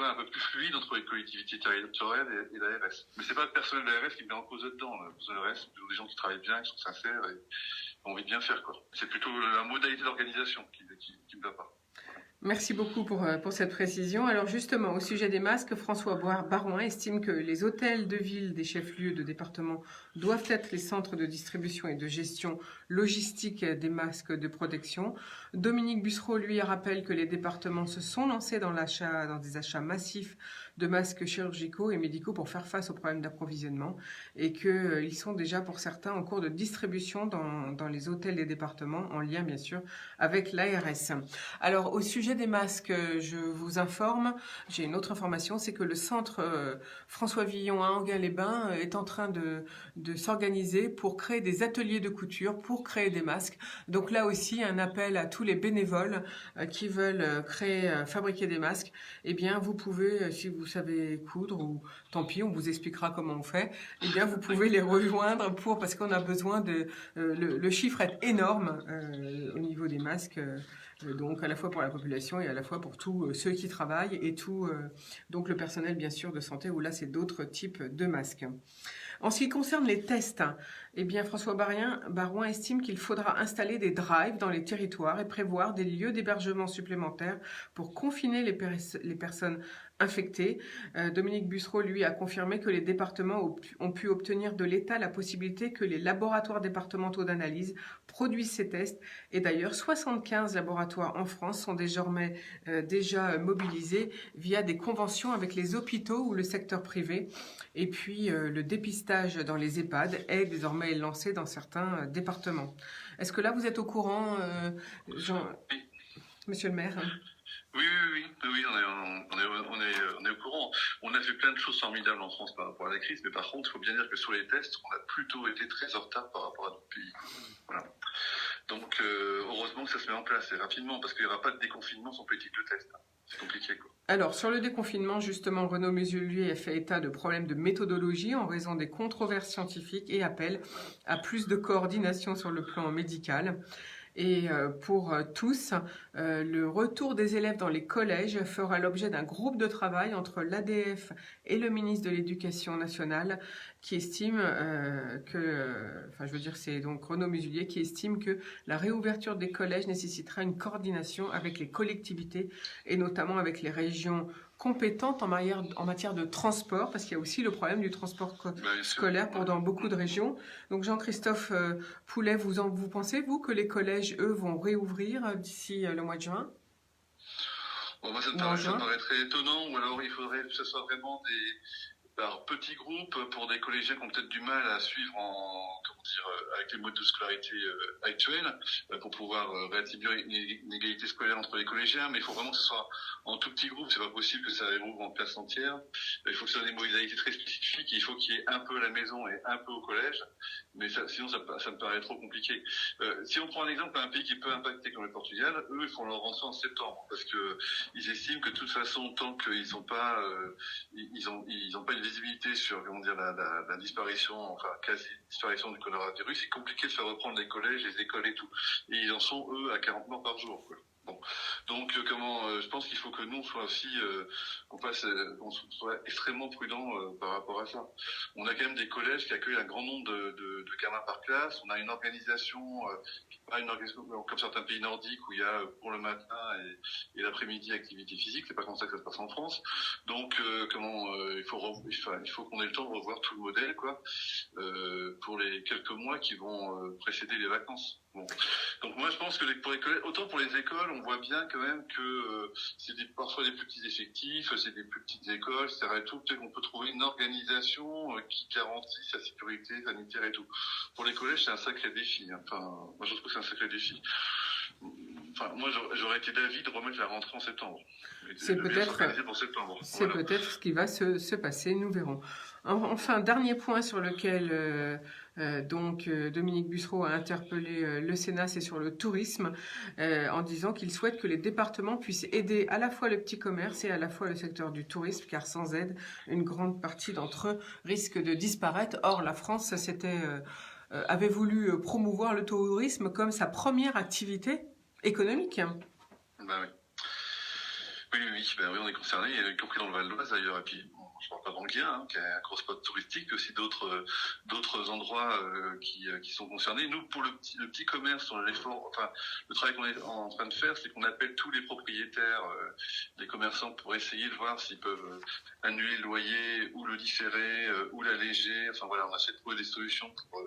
un peu plus fluide entre les collectivités territoriales et l'ARS. Mais c'est pas le personnel de l'ARS qui met en cause là-dedans. Le personnel de l'ARS, c'est plutôt des gens qui travaillent bien, qui sont sincères et ont envie de bien faire, quoi. C'est plutôt la modalité d'organisation qui me va pas.
Merci beaucoup pour cette précision. Alors justement, au sujet des masques, François Baroin estime que les hôtels de ville des chefs-lieux de département doivent être les centres de distribution et de gestion logistique des masques de protection. Dominique Bussereau, lui, rappelle que les départements se sont lancés dans des achats massifs de masques chirurgicaux et médicaux pour faire face aux problèmes d'approvisionnement et qu'ils sont déjà pour certains en cours de distribution dans les hôtels des départements en lien bien sûr avec l'ARS. Alors au sujet des masques, je vous informe, j'ai une autre information, c'est que le centre François Villon à Enghien-les-Bains est en train de s'organiser pour créer des ateliers de couture, pour créer des masques. Donc là aussi, un appel à tous les bénévoles qui veulent fabriquer des masques. Eh bien, vous pouvez, si vous savez coudre, ou tant pis, on vous expliquera comment on fait, eh bien, vous pouvez les rejoindre parce qu'on a besoin le chiffre est énorme au niveau des masques. Donc à la fois pour la population et à la fois pour tous ceux qui travaillent et tout donc le personnel bien sûr de santé où là c'est d'autres types de masques. En ce qui concerne les tests, eh bien François Baroin estime qu'il faudra installer des drives dans les territoires et prévoir des lieux d'hébergement supplémentaires pour confiner les personnes infectés. Dominique Bussereau, lui, a confirmé que les départements ont pu obtenir de l'État la possibilité que les laboratoires départementaux d'analyse produisent ces tests. Et d'ailleurs, 75 laboratoires en France sont désormais déjà mobilisés via des conventions avec les hôpitaux ou le secteur privé. Et puis, le dépistage dans les EHPAD est désormais lancé dans certains départements. Est-ce que là, vous êtes au courant, Monsieur le maire ?
Oui, on est au courant. On a fait plein de choses formidables en France par rapport à la crise, mais par contre, il faut bien dire que sur les tests, on a plutôt été très en retard par rapport à d'autres pays. Voilà. Donc, heureusement que ça se met en place et rapidement, parce qu'il n'y aura pas de déconfinement sans politique de test. C'est compliqué, quoi.
Alors, sur le déconfinement, justement, Renaud Muselier a fait état de problèmes de méthodologie en raison des controverses scientifiques et appelle à plus de coordination sur le plan médical. Et pour tous, le retour des élèves dans les collèges fera l'objet d'un groupe de travail entre l'ADF et le ministre de l'Éducation nationale qui estime c'est donc Renaud Muselier qui estime que la réouverture des collèges nécessitera une coordination avec les collectivités et notamment avec les régions compétentes en matière de transport, parce qu'il y a aussi le problème du transport scolaire dans beaucoup de régions. Donc Jean-Christophe Poulet, vous pensez, vous, que les collèges, eux, vont réouvrir d'ici le mois de juin ?
Bon, moi, ça me paraît très étonnant, ou alors il faudrait que ce soit vraiment par petits groupes pour des collégiens qui ont peut-être du mal à suivre avec les modes de scolarité actuels pour pouvoir réattribuer une égalité scolaire entre les collégiens, mais il faut vraiment que ce soit en tout petits groupes. C'est pas possible que ça rouvre en classe entière. Il faut que ce soit des modalités très spécifiques. Il faut qu'il y ait un peu à la maison et un peu au collège, mais sinon ça me paraît trop compliqué. Si on prend un exemple d'un pays qui peut impacter comme le Portugal, eux ils font leur rentrée en septembre parce que ils estiment que de toute façon tant qu'ils sont pas ils ont pas une visibilité sur la disparition, enfin quasi disparition du coronavirus, c'est compliqué de faire reprendre les collèges, les écoles et tout. Et ils en sont eux à 40 morts par jour, quoi. Bon. Donc je pense qu'il faut que nous on soit aussi qu'on soit extrêmement prudent par rapport à ça. On a quand même des collèges qui accueillent un grand nombre de gamins par classe. On a une organisation pas une organisation comme certains pays nordiques où il y a pour le matin et l'après-midi activité physique. C'est pas comme ça que ça se passe en France. Donc il faut qu'on ait le temps de revoir tout le modèle, quoi, pour les quelques mois qui vont précéder les vacances. Bon. Donc moi je pense que pour les collèges, autant pour les écoles, on voit bien quand même que c'est parfois des plus petits effectifs, c'est des plus petites écoles, etc. Et tout, peut-être qu'on peut trouver une organisation qui garantisse la sécurité sanitaire et tout. Pour les collèges, c'est un sacré défi. Hein. Enfin, moi je trouve que c'est un sacré défi. Enfin, moi j'aurais été d'avis de remettre la rentrée en septembre.
C'est peut-être
Voilà.
peut-être ce qui va se passer, nous verrons. Enfin, dernier point sur lequel Dominique Bussereau a interpellé le Sénat, c'est sur le tourisme, en disant qu'il souhaite que les départements puissent aider à la fois le petit commerce et à la fois le secteur du tourisme, car sans aide, une grande partie d'entre eux risque de disparaître. Or, la France avait voulu promouvoir le tourisme comme sa première activité économique.
Bah oui. Oui, on est concerné, y compris dans le Val d'Oise d'ailleurs, et puis bon, je parle pas d'Anguien, hein, qui est un gros spot touristique, mais aussi d'autres endroits qui sont concernés. Nous, pour le petit commerce, le travail qu'on est en train de faire, c'est qu'on appelle tous les propriétaires, des commerçants, pour essayer de voir s'ils peuvent annuler le loyer, ou le différer, ou l'alléger. Enfin voilà, on essaie de trouver des solutions pour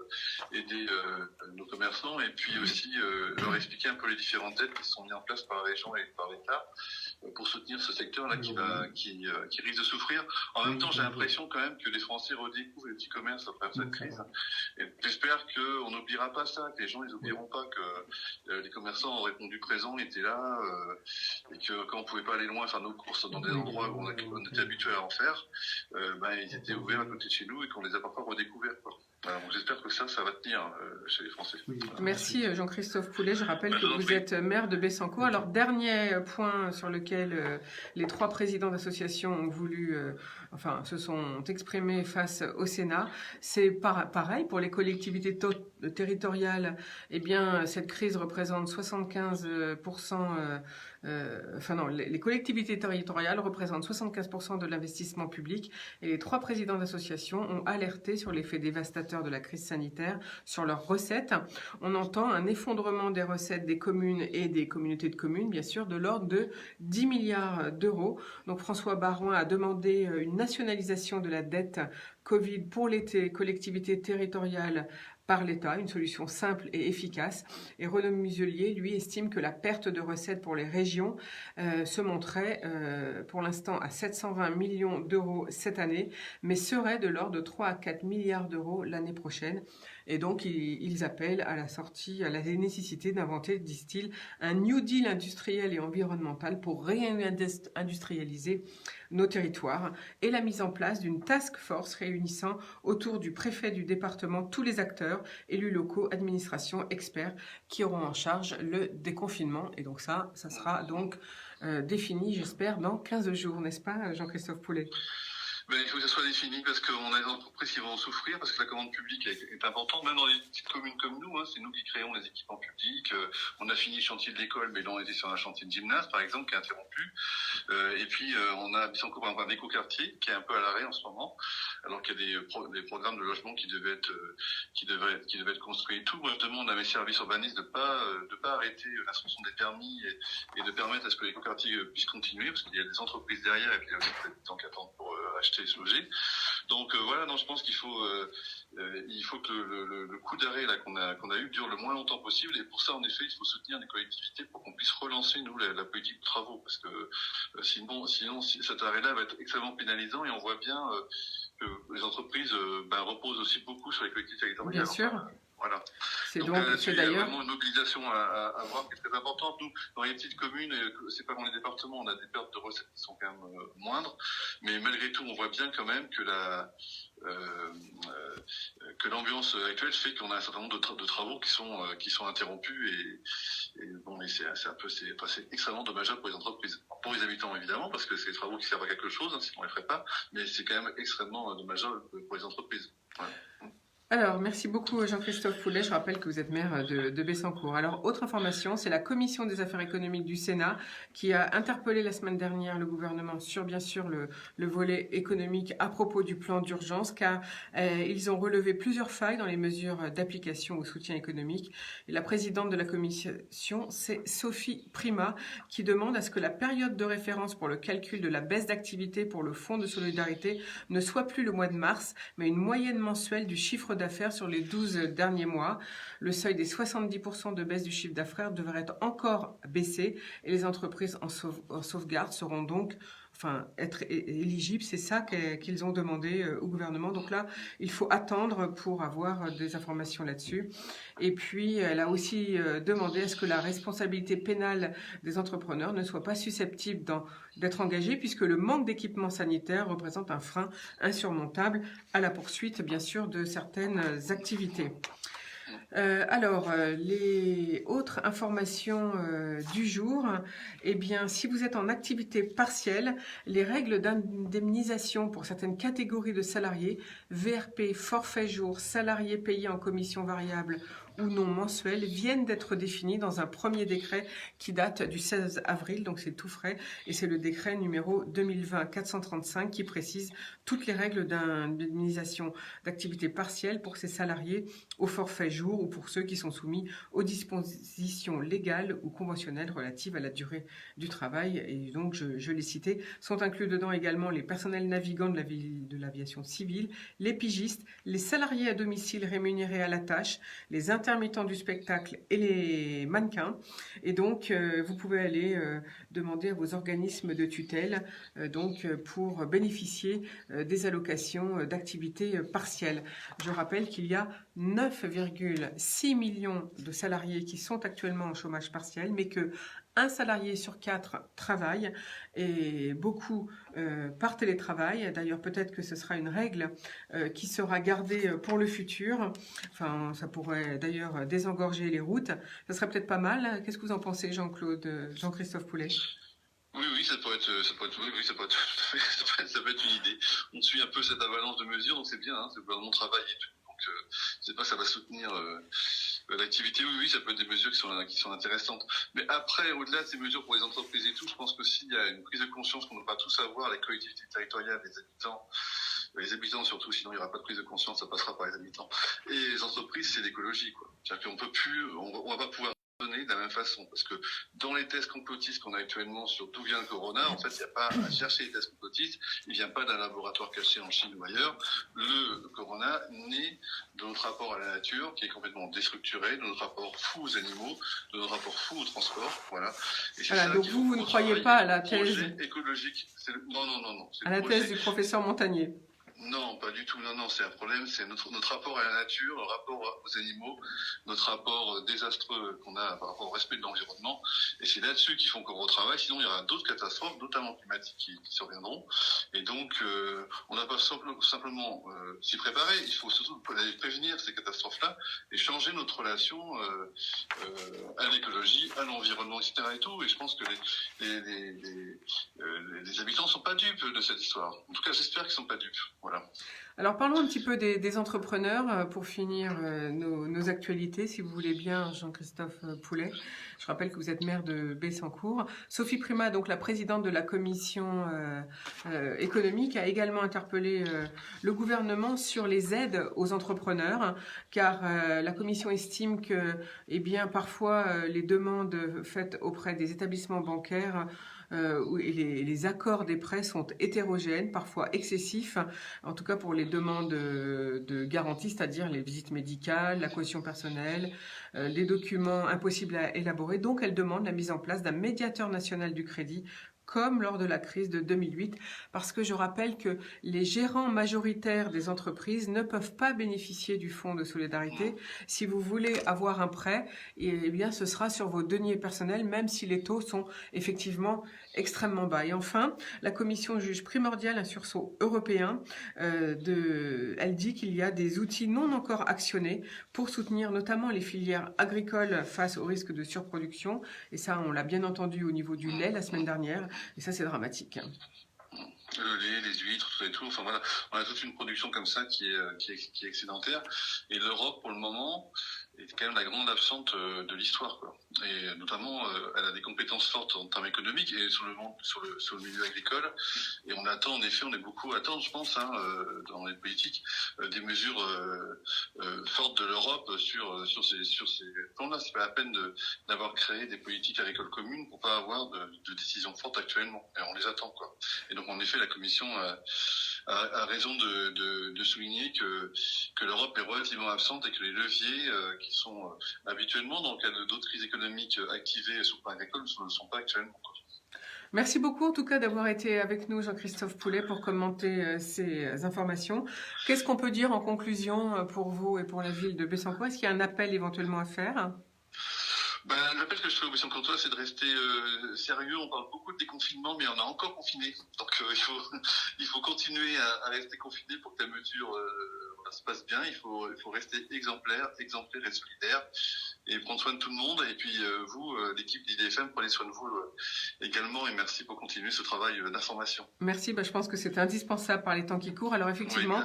aider nos commerçants, et puis aussi leur expliquer un peu les différentes aides qui sont mises en place par la région et par l'État pour soutenir ce secteur-là qui risque de souffrir. En même temps, j'ai l'impression quand même que les Français redécouvrent les petits commerces après cette crise. Et j'espère qu'on n'oubliera pas ça, que les gens ils n'oublieront pas que les commerçants ont répondu présent, étaient là, et que quand on pouvait pas aller loin faire nos courses dans des endroits où on était habitué à en faire, ils étaient ouverts à côté de chez nous et qu'on les a parfois redécouverts, quoi. Alors, j'espère que ça va tenir chez les Français.
Merci Jean-Christophe Poulet. Je rappelle que vous êtes maire de Bessancourt. Alors, dernier point sur lequel les 3 présidents d'associations ont voulu, se sont exprimés face au Sénat. C'est pareil pour les collectivités territoriales. Eh bien, cette crise représente 75%. Les collectivités territoriales représentent 75% de l'investissement public et les 3 présidents d'associations ont alerté sur l'effet dévastateur de la crise sanitaire sur leurs recettes. On entend un effondrement des recettes des communes et des communautés de communes, bien sûr, de l'ordre de 10 milliards d'euros. Donc François Baroin a demandé une nationalisation de la dette Covid pour les collectivités territoriales par l'État, une solution simple et efficace. Et Renaud Muselier, lui, estime que la perte de recettes pour les régions se monterait pour l'instant à 720 millions d'euros cette année, mais serait de l'ordre de 3 à 4 milliards d'euros l'année prochaine. Et donc, ils appellent à la nécessité d'inventer, disent-ils, un New Deal industriel et environnemental pour réindustrialiser nos territoires et la mise en place d'une task force réunissant autour du préfet du département tous les acteurs, élus locaux, administrations, experts qui auront en charge le déconfinement. Et donc ça sera donc défini, j'espère, dans 15 jours, n'est-ce pas, Jean-Christophe Poulet ?
Il faut que ça soit défini parce qu'on a des entreprises qui vont en souffrir parce que la commande publique est importante, même dans des petites communes comme nous, hein, c'est nous qui créons les équipements publics. On a fini le chantier de l'école, mais là on était sur un chantier de gymnase par exemple qui est interrompu. Et puis on a Bessancourt un écoquartier qui est un peu à l'arrêt en ce moment, alors qu'il y a des programmes de logement qui devaient être construits et tout. Moi je demande à mes services urbanistes de pas arrêter l'instruction des permis et de permettre à ce que l'écoquartier puisse continuer parce qu'il y a des entreprises derrière et puis il y a aussi des gens qui attendent pour acheter et se loger. Donc je pense qu'il faut que le coup d'arrêt là qu'on a eu dure le moins longtemps possible et pour ça en effet il faut soutenir les collectivités pour qu'on puisse relancer nous la politique de travaux parce que sinon cet arrêt là va être extrêmement pénalisant et on voit bien que les entreprises reposent aussi beaucoup sur les collectivités territoriales.
Bien sûr.
Voilà.
C'est
Il y a
d'ailleurs
vraiment une mobilisation à voir qui est très importante. Nous, dans les petites communes, c'est pas dans les départements, on a des pertes de recettes qui sont quand même moindres, mais malgré tout, on voit bien quand même que l'ambiance actuelle fait qu'on a un certain nombre de travaux qui sont interrompus c'est extrêmement dommageable pour les entreprises. Pour les habitants évidemment, parce que c'est des travaux qui servent à quelque chose, sinon on les ferait pas, mais c'est quand même extrêmement dommageable pour les entreprises. Voilà.
Alors, merci beaucoup Jean-Christophe Poulet. Je rappelle que vous êtes maire de Bessancourt. Alors, autre information, c'est la Commission des affaires économiques du Sénat qui a interpellé la semaine dernière le gouvernement sur, bien sûr, le volet économique à propos du plan d'urgence, car ils ont relevé plusieurs failles dans les mesures d'application au soutien économique. Et la présidente de la commission, c'est Sophie Primas, qui demande à ce que la période de référence pour le calcul de la baisse d'activité pour le fonds de solidarité ne soit plus le mois de mars, mais une moyenne mensuelle du chiffre d'affaires sur les 12 derniers mois. Le seuil des 70% de baisse du chiffre d'affaires devrait être encore baissé et les entreprises en sauvegarde seront donc être éligibles. C'est ça qu'ils ont demandé au gouvernement. Donc là, il faut attendre pour avoir des informations là-dessus. Et puis, elle a aussi demandé à ce que la responsabilité pénale des entrepreneurs ne soit pas susceptible d'être engagée, puisque le manque d'équipement sanitaire représente un frein insurmontable à la poursuite, bien sûr, de certaines activités. Les autres informations du jour, eh bien, si vous êtes en activité partielle, les règles d'indemnisation pour certaines catégories de salariés, VRP, forfait jour, salariés payés en commission variable ou non mensuelle, viennent d'être définies dans un premier décret qui date du 16 avril, donc c'est tout frais, et c'est le décret numéro 2020-435 qui précise toutes les règles d'indemnisation d'activité partielle pour ces salariés au forfait jour ou pour ceux qui sont soumis aux dispositions légales ou conventionnelles relatives à la durée du travail. Et donc, je l'ai cité, sont inclus dedans également les personnels navigants de l'aviation civile, les pigistes, les salariés à domicile rémunérés à la tâche, les intermittents du spectacle et les mannequins. Et donc, vous pouvez aller demander à vos organismes de tutelle pour bénéficier des allocations d'activité partielle. Je rappelle qu'il y a 9,6 millions de salariés qui sont actuellement en chômage partiel, mais que un salarié sur 4 travaille et beaucoup par télétravail. D'ailleurs, peut-être que ce sera une règle qui sera gardée pour le futur. Enfin, ça pourrait d'ailleurs désengorger les routes. Ça serait peut-être pas mal. Qu'est-ce que vous en pensez, Jean-Christophe Poulet?
Oui, ça peut être une idée. On suit un peu cette avalanche de mesures, donc c'est bien, hein, c'est le gouvernement travaille et tout. Donc, c'est pas que ça va soutenir l'activité. Oui, ça peut être des mesures qui sont intéressantes. Mais après, au-delà de ces mesures pour les entreprises et tout, je pense qu'aussi il y a une prise de conscience qu'on doit tous avoir, les collectivités territoriales, les habitants surtout, sinon il n'y aura pas de prise de conscience, ça passera par les habitants. Et les entreprises, c'est l'écologie, quoi. C'est-à-dire qu'on peut plus, on va pas pouvoir donner de la même façon, parce que dans les tests complotistes qu'on a actuellement sur d'où vient le corona, en fait, il n'y a pas à chercher les tests complotistes, il vient pas d'un laboratoire caché en Chine ou ailleurs. Le corona naît de notre rapport à la nature, qui est complètement déstructuré, de notre rapport fou aux animaux, de notre rapport fou au transport, voilà. Et c'est ça
Donc vous ne croyez pas à la thèse
écologique. Non.
À la thèse du professeur Montagnier.
Non, pas du tout. Non, c'est un problème. C'est notre rapport à la nature, le rapport aux animaux, notre rapport désastreux qu'on a par rapport au respect de l'environnement. Et c'est là-dessus qu'il faut qu'on retravaille. Sinon, il y aura d'autres catastrophes, notamment climatiques, qui surviendront. Et donc, on n'a pas simplement s'y préparer. Il faut surtout prévenir ces catastrophes-là et changer notre relation à l'écologie, à l'environnement, etc. Et tout. Et je pense que les habitants sont pas dupes de cette histoire. En tout cas, j'espère qu'ils sont pas dupes. Voilà.
Alors parlons un petit peu des entrepreneurs pour finir nos actualités, si vous voulez bien, Jean-Christophe Poulet. Je rappelle que vous êtes maire de Bessancourt. Sophie Primas, donc la présidente de la commission économique, a également interpellé le gouvernement sur les aides aux entrepreneurs, car la commission estime que, parfois, les demandes faites auprès des établissements bancaires et les accords des prêts sont hétérogènes, parfois excessifs, en tout cas pour les demandes de garantie, c'est-à-dire les visites médicales, la caution personnelle, les documents impossibles à élaborer. Donc elle demande la mise en place d'un médiateur national du crédit, comme lors de la crise de 2008, parce que je rappelle que les gérants majoritaires des entreprises ne peuvent pas bénéficier du fonds de solidarité. Si vous voulez avoir un prêt, ce sera sur vos deniers personnels, même si les taux sont effectivement extrêmement bas. Et enfin, la Commission juge primordial un sursaut européen. Elle dit qu'il y a des outils non encore actionnés pour soutenir notamment les filières agricoles face au risque de surproduction. Et ça, on l'a bien entendu au niveau du lait la semaine dernière. Et ça, c'est dramatique.
Le lait, les huîtres, tout et tout. Enfin voilà, on a toute une production comme ça qui est excédentaire. Et l'Europe, pour le moment, est quand même la grande absente de l'histoire, quoi. Et notamment, elle a des compétences fortes en termes économiques et sur le milieu agricole. Et on attend, en effet, on est beaucoup à attendre, je pense, dans les politiques, des mesures fortes de l'Europe sur ces plans-là. C'est pas la peine d'avoir créé des politiques agricoles communes pour pas avoir de décisions fortes actuellement. Et on les attend, quoi. Et donc, en effet, la Commission a raison de souligner que l'Europe est relativement absente et que les leviers qui sont habituellement, dans le cadre d'autres crises économiques, activés sur le plan agricole ne le sont pas actuellement.
Merci beaucoup en tout cas d'avoir été avec nous, Jean-Christophe Poulet, pour commenter ces informations. Qu'est-ce qu'on peut dire en conclusion pour vous et pour la ville de Bessancourt? Est-ce qu'il y a un appel éventuellement à faire?
L'appel que je fais au Bessancourtois, c'est de rester sérieux. On parle beaucoup de déconfinement, mais on a encore confiné. Donc il faut continuer à rester confiné pour que la mesure se passe bien. Il faut rester exemplaire et solidaire et prendre soin de tout le monde. Et puis vous, l'équipe d'IDFM, prenez soin de vous également. Et merci pour continuer ce travail d'information.
Merci, je pense que c'est indispensable par les temps qui courent. Alors effectivement,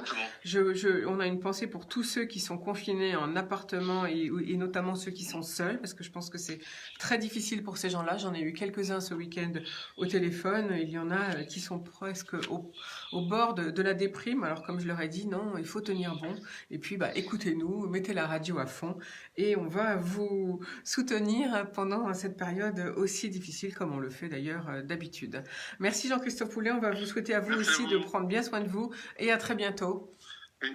on a une pensée pour tous ceux qui sont confinés en appartement et notamment ceux qui sont seuls, parce que je pense que c'est très difficile pour ces gens-là. J'en ai eu quelques-uns ce week-end au téléphone. Il y en a qui sont presque au bord de la déprime. Alors comme je leur ai dit, non, il faut tenir bon. Et puis écoutez-nous, mettez la radio à fond et on va vous soutenir pendant cette période aussi difficile comme on le fait d'ailleurs d'habitude. Merci Jean-Christophe Poulet, on va vous souhaiter à vous aussi de prendre bien soin de vous et à très bientôt.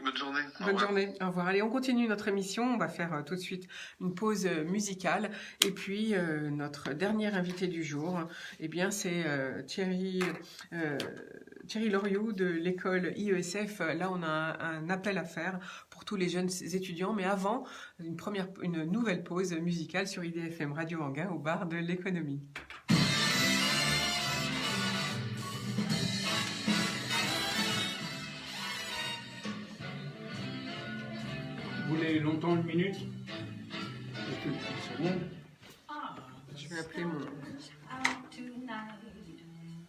Bonne journée.
Bonne journée. Au revoir. Allez, on continue notre émission. On va faire tout de suite une pause musicale. Et puis, notre dernier invité du jour, eh bien, c'est Thierry Loriot de l'école IESF. Là, on a un appel à faire pour tous les jeunes étudiants. Mais avant, une nouvelle pause musicale sur IDFM Radio Anguin au bar de l'économie.
Vous voulez longtemps une minute? Quelques secondes.
Je vais appeler mon...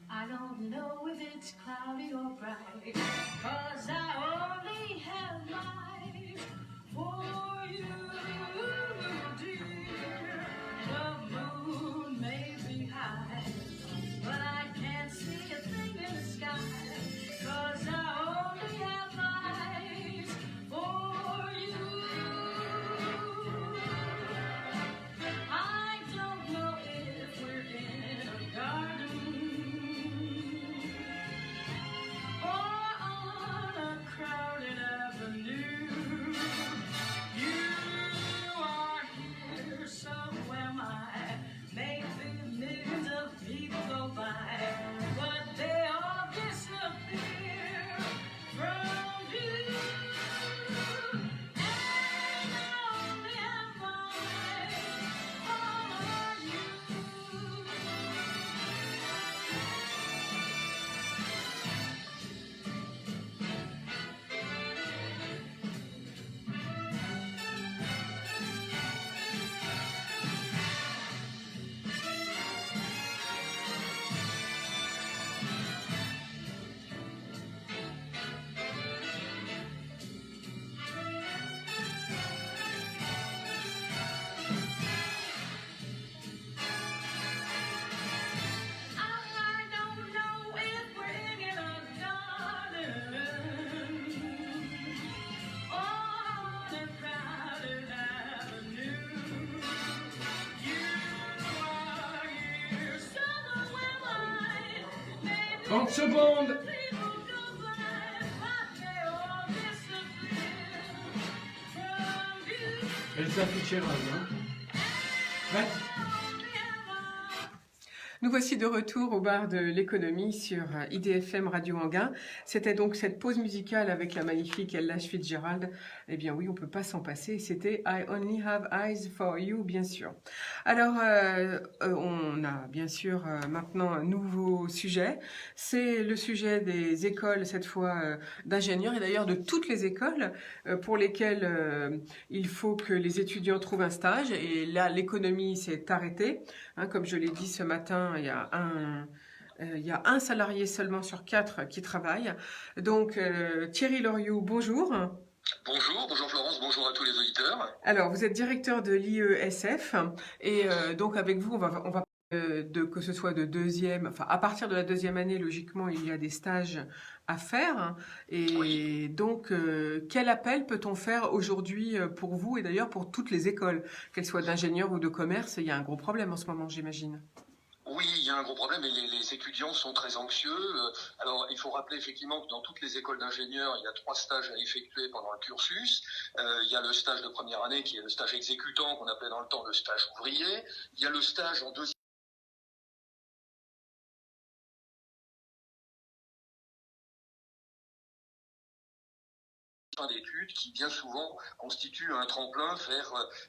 I don't know if it's cloudy or bright, 'cause I only have life for you, dear. The moon may be high, but I can't see a thing in the sky, 'cause I only have life for you. I don't know if we're in a garden
Trente secondes. Elsa Fitzgerald, hein? Prête?
Nous voici de retour au bar de l'économie sur IDFM Radio Anguin. C'était donc cette pause musicale avec la magnifique Ella Fitzgerald. Eh bien oui, on peut pas s'en passer. C'était I Only Have Eyes for You, bien sûr. Alors, on a bien sûr maintenant un nouveau sujet. C'est le sujet des écoles, cette fois d'ingénieurs, et d'ailleurs de toutes les écoles pour lesquelles il faut que les étudiants trouvent un stage. Et là, l'économie s'est arrêtée. Hein, comme je l'ai dit ce matin, il y a un salarié seulement sur 4 qui travaille. Donc, Thierry Loriot, bonjour.
Bonjour Florence, bonjour à tous les auditeurs.
Alors, vous êtes directeur de l'IESF et donc avec vous, on va que ce soit de deuxième, enfin à partir de la deuxième année, logiquement, il y a des stages à faire. Et oui. Donc, quel appel peut-on faire aujourd'hui pour vous et d'ailleurs pour toutes les écoles, qu'elles soient d'ingénieurs ou de commerce? Il y a un gros problème en ce moment, j'imagine.
Oui, il y a un gros problème et les étudiants sont très anxieux. Alors, il faut rappeler effectivement que dans toutes les écoles d'ingénieurs, il y a 3 stages à effectuer pendant le cursus. Il y a le stage de première année qui est le stage exécutant qu'on appelait dans le temps le stage ouvrier. Il y a le stage en deuxième d'études qui bien souvent constitue un tremplin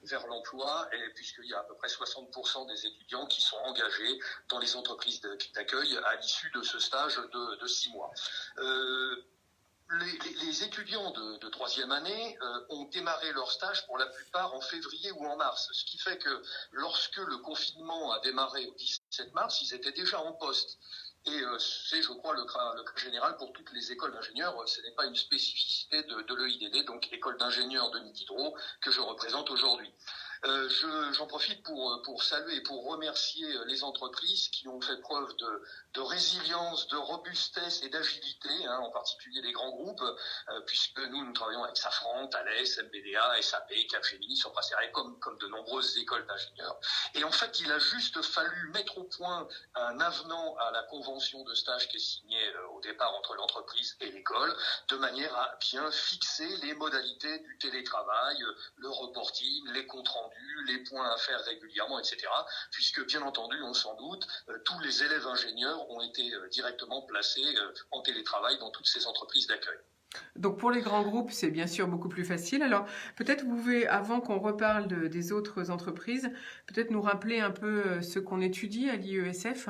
vers l'emploi, et puisqu'il y a à peu près 60% des étudiants qui sont engagés dans les entreprises d'accueil à l'issue de ce stage de 6 mois. Les étudiants de troisième année ont démarré leur stage pour la plupart en février ou en mars, ce qui fait que lorsque le confinement a démarré au 17 mars, ils étaient déjà en poste. Et c'est, je crois, le cas général pour toutes les écoles d'ingénieurs. Ce n'est pas une spécificité de l'EIDD, donc école d'ingénieurs de Nididro, que je représente aujourd'hui. J'en profite pour saluer et pour remercier les entreprises qui ont fait preuve de résilience, de robustesse et d'agilité, en particulier les grands groupes, puisque nous travaillons avec Safran, Thales, MBDA, SAP, Capgemini, Sopra Steria, comme de nombreuses écoles d'ingénieurs. Et en fait, il a juste fallu mettre au point un avenant à la convention de stage qui est signée au départ entre l'entreprise et l'école, de manière à bien fixer les modalités du télétravail, le reporting, les comptes rendus, les points à faire régulièrement, etc. Puisque, bien entendu, on s'en doute, tous les élèves ingénieurs ont été directement placés en télétravail dans toutes ces entreprises d'accueil.
Donc pour les grands groupes, c'est bien sûr beaucoup plus facile. Alors peut-être vous pouvez, avant qu'on reparle des autres entreprises, peut-être nous rappeler un peu ce qu'on étudie à l'IESF.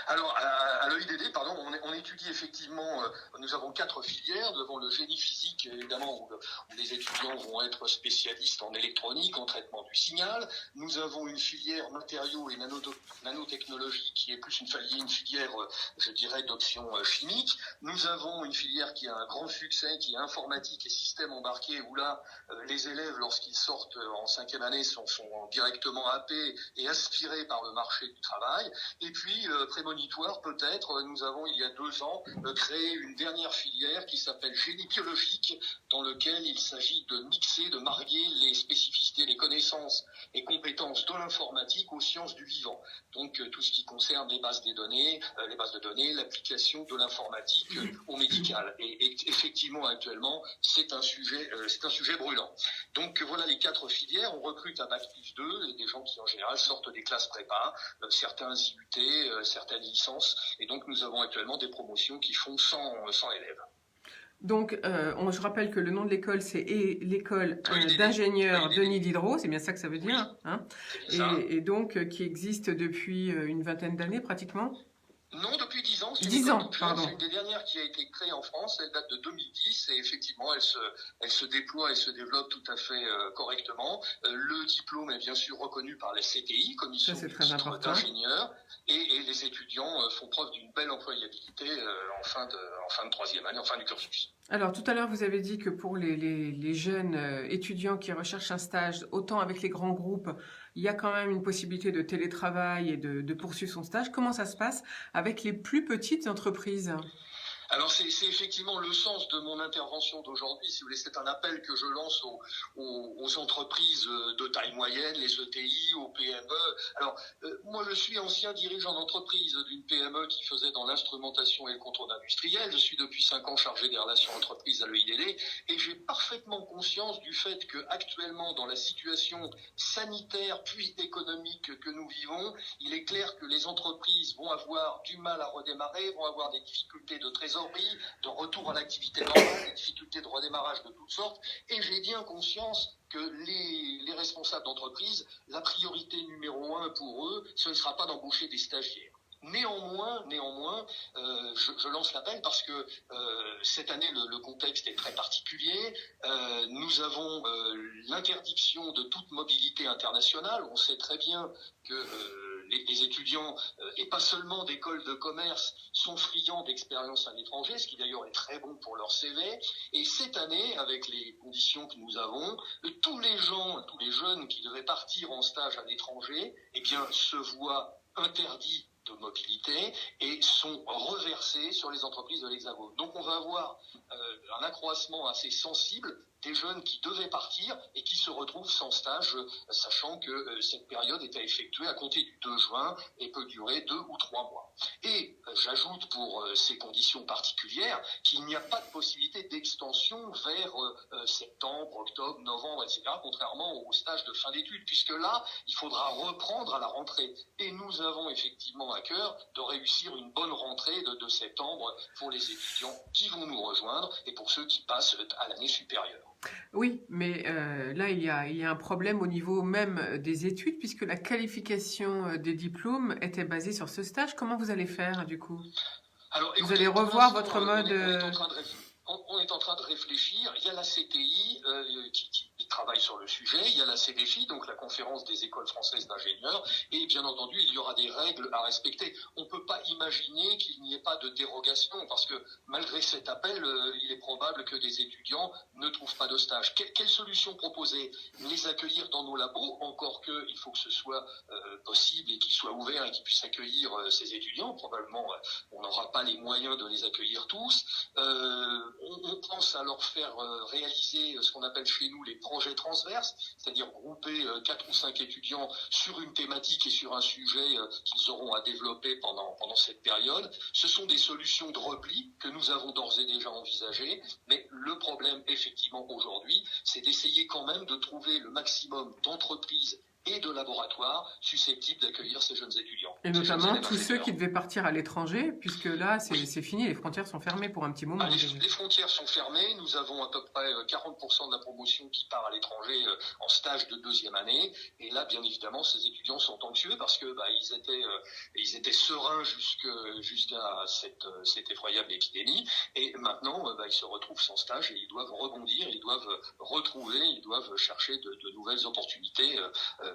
Alors, à l'EIDD, pardon, on étudie effectivement, nous avons 4 filières. Nous avons le génie physique, évidemment, où les étudiants vont être spécialistes en électronique, en traitement du signal. Nous avons une filière matériaux et nanotechnologie qui est plus une filière, je dirais, d'options chimiques. Nous avons une filière qui a un grand succès, qui est informatique et système embarqué, où là, les élèves, lorsqu'ils sortent en 5e année, sont directement happés et aspirés par le marché du travail. Et puis, prémonitoire peut-être, nous avons il y a 2 ans créé une dernière filière qui s'appelle génie biologique, dans lequel il s'agit de mixer, de marier les spécificités, les connaissances et compétences de l'informatique aux sciences du vivant. Donc tout ce qui concerne les bases de données, l'application de l'informatique au médical. Et effectivement actuellement c'est un sujet brûlant. Donc voilà les 4 filières. On recrute à Bac+2 des gens qui en général sortent des classes prépa, certains IUT, certaines licences, et donc nous avons actuellement des promotions qui font 100 élèves.
Donc, je rappelle que le nom de l'école, c'est l'école d'ingénieurs Denis Diderot, c'est bien ça que ça veut dire, hein, et donc qui existe depuis une vingtaine d'années pratiquement.
Non, depuis 10 ans.
10 ans, pardon.
C'est une des dernières qui a été créée en France. Elle date de 2010 et effectivement, elle se déploie et se développe tout à fait correctement. Le diplôme est bien sûr reconnu par la CTI, Commission du titre d'ingénieur, et les étudiants font preuve d'une belle employabilité en fin de 3e année, en fin du cursus.
Alors, tout à l'heure, vous avez dit que pour les jeunes étudiants qui recherchent un stage, autant avec les grands groupes, il y a quand même une possibilité de télétravail et de poursuivre son stage. Comment ça se passe avec les plus petites entreprises ?
Alors c'est effectivement le sens de mon intervention d'aujourd'hui. Si vous voulez, c'est un appel que je lance aux entreprises de taille moyenne, les ETI, aux PME. Alors moi je suis ancien dirigeant d'entreprise d'une PME qui faisait dans l'instrumentation et le contrôle industriel. Je suis depuis 5 ans chargé des relations entreprises à l'EIDD et j'ai parfaitement conscience du fait que actuellement dans la situation sanitaire puis économique que nous vivons, il est clair que les entreprises vont avoir du mal à redémarrer, vont avoir des difficultés de trésorerie, de retour à l'activité normale, des difficultés de redémarrage de toutes sortes, et j'ai bien conscience que les responsables d'entreprise, la priorité numéro 1 pour eux, ce ne sera pas d'embaucher des stagiaires. Néanmoins, je lance l'appel parce que cette année le contexte est très particulier. Nous avons l'interdiction de toute mobilité internationale. On sait très bien que les étudiants, et pas seulement d'écoles de commerce, sont friands d'expériences à l'étranger, ce qui d'ailleurs est très bon pour leur CV. Et cette année, avec les conditions que nous avons, tous les jeunes qui devaient partir en stage à l'étranger, eh bien, se voient interdits de mobilité et sont reversés sur les entreprises de l'Hexagone. Donc on va avoir un accroissement assez sensible des jeunes qui devaient partir et qui se retrouvent sans stage, sachant que cette période était effectuée à compter du 2 juin et peut durer 2 ou 3 mois. Et j'ajoute pour ces conditions particulières qu'il n'y a pas de possibilité d'extension vers septembre, octobre, novembre, etc., contrairement aux stages de fin d'études, puisque là, il faudra reprendre à la rentrée. Et nous avons effectivement à cœur de réussir une bonne rentrée de septembre pour les étudiants qui vont nous rejoindre et pour ceux qui passent à l'année supérieure.
Oui, mais là, il y a un problème au niveau même des études, puisque la qualification des diplômes était basée sur ce stage. Comment vous allez faire, du coup?
Alors,
Vous
écoutez,
allez
pour
revoir
l'instant,
votre mode...
on est en train de réfléchir. Il y a la CTI qui travaille sur le sujet. Il y a la CDFI, donc la Conférence des écoles françaises d'ingénieurs. Et bien entendu, il y aura des règles à respecter. On ne peut pas imaginer qu'il n'y ait pas de dérogation parce que malgré cet appel, il est probable que des étudiants ne trouvent pas de stage. Quelle solution proposer? Les accueillir dans nos labos, encore qu'il faut que ce soit possible et qu'ils soient ouverts et qu'ils puissent accueillir ces étudiants. Probablement, on n'aura pas les moyens de les accueillir tous. On pense à leur faire réaliser ce qu'on appelle chez nous les projets transverses, c'est-à-dire grouper 4 ou 5 étudiants sur une thématique et sur un sujet qu'ils auront à développer pendant cette période. Ce sont des solutions de repli que nous avons d'ores et déjà envisagées, mais le problème effectivement aujourd'hui, c'est d'essayer quand même de trouver le maximum d'entreprises et de laboratoires susceptibles d'accueillir ces jeunes étudiants.
Et notamment tous ceux qui devaient partir à l'étranger, puisque là, c'est fini, les frontières sont fermées pour un petit moment.
Les frontières sont fermées, nous avons à peu près 40% de la promotion qui part à l'étranger en stage de 2e année, et là, bien évidemment, ces étudiants sont anxieux parce que ils étaient sereins jusqu'à cette effroyable épidémie, et maintenant, ils se retrouvent sans stage et ils doivent rebondir, ils doivent chercher de nouvelles opportunités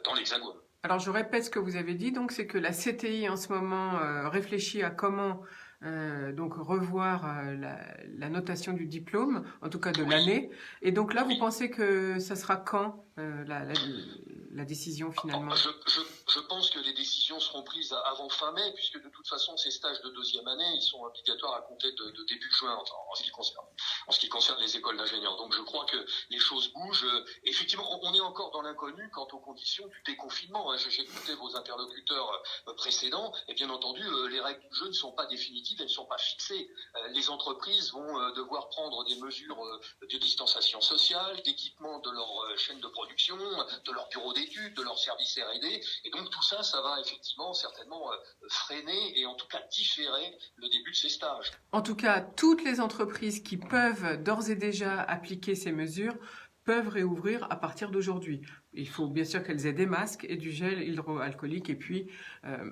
dans l'Hexagone.
Alors je répète ce que vous avez dit, donc c'est que la CTI en ce moment réfléchit à comment donc revoir la notation du diplôme, en tout cas de l'année. Et donc là, vous pensez que ça sera quand la décision finalement?
Je pense que les décisions seront prises avant fin mai, puisque de toute façon, ces stages de 2e année, ils sont obligatoires à compter de début juin, enfin, en ce qui concerne les écoles d'ingénieurs. Donc je crois que les choses bougent. Effectivement, on est encore dans l'inconnu quant aux conditions du déconfinement. J'ai écouté vos interlocuteurs précédents, et bien entendu, les règles du jeu ne sont pas définitives, elles ne sont pas fixées. Les entreprises vont devoir prendre des mesures de distanciation sociale, d'équipement de leur chaîne de production, de leur bureau d'études, de leur service R&D, et donc tout ça, ça va effectivement certainement freiner et en tout cas différer le début de ces stages.
En tout cas, toutes les entreprises qui peuvent d'ores et déjà appliquer ces mesures peuvent réouvrir à partir d'aujourd'hui. Il faut bien sûr qu'elles aient des masques et du gel hydroalcoolique et puis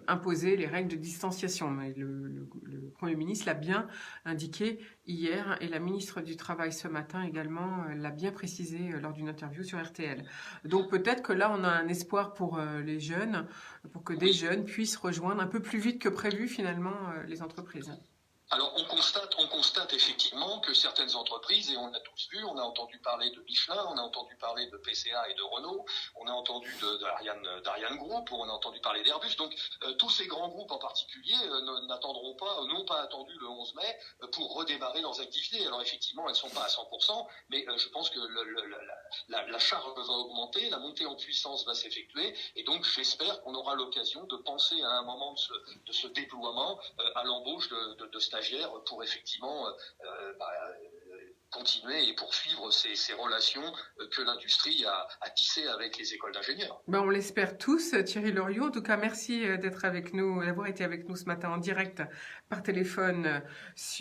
imposer les règles de distanciation. Mais le Premier ministre l'a bien indiqué hier et la ministre du Travail ce matin également l'a bien précisé lors d'une interview sur RTL. Donc peut-être que là on a un espoir pour les jeunes, pour que des jeunes puissent rejoindre un peu plus vite que prévu finalement les entreprises.
Alors on constate effectivement que certaines entreprises, et on l'a tous vu, on a entendu parler de Michelin, on a entendu parler de PCA et de Renault, on a entendu d'Ariane Group, on a entendu parler d'Airbus. Donc tous ces grands groupes en particulier n'ont pas attendu le 11 mai pour redémarrer leurs activités. Alors effectivement, elles ne sont pas à 100%, mais je pense que la charge va augmenter, la montée en puissance va s'effectuer, et donc j'espère qu'on aura l'occasion de penser à un moment de ce déploiement à l'embauche de stagiaires pour effectivement continuer et poursuivre ces relations que l'industrie a tissées avec les écoles d'ingénieurs.
On l'espère tous, Thierry Loriot. En tout cas, merci d'être avec nous, d'avoir été avec nous ce matin en direct par téléphone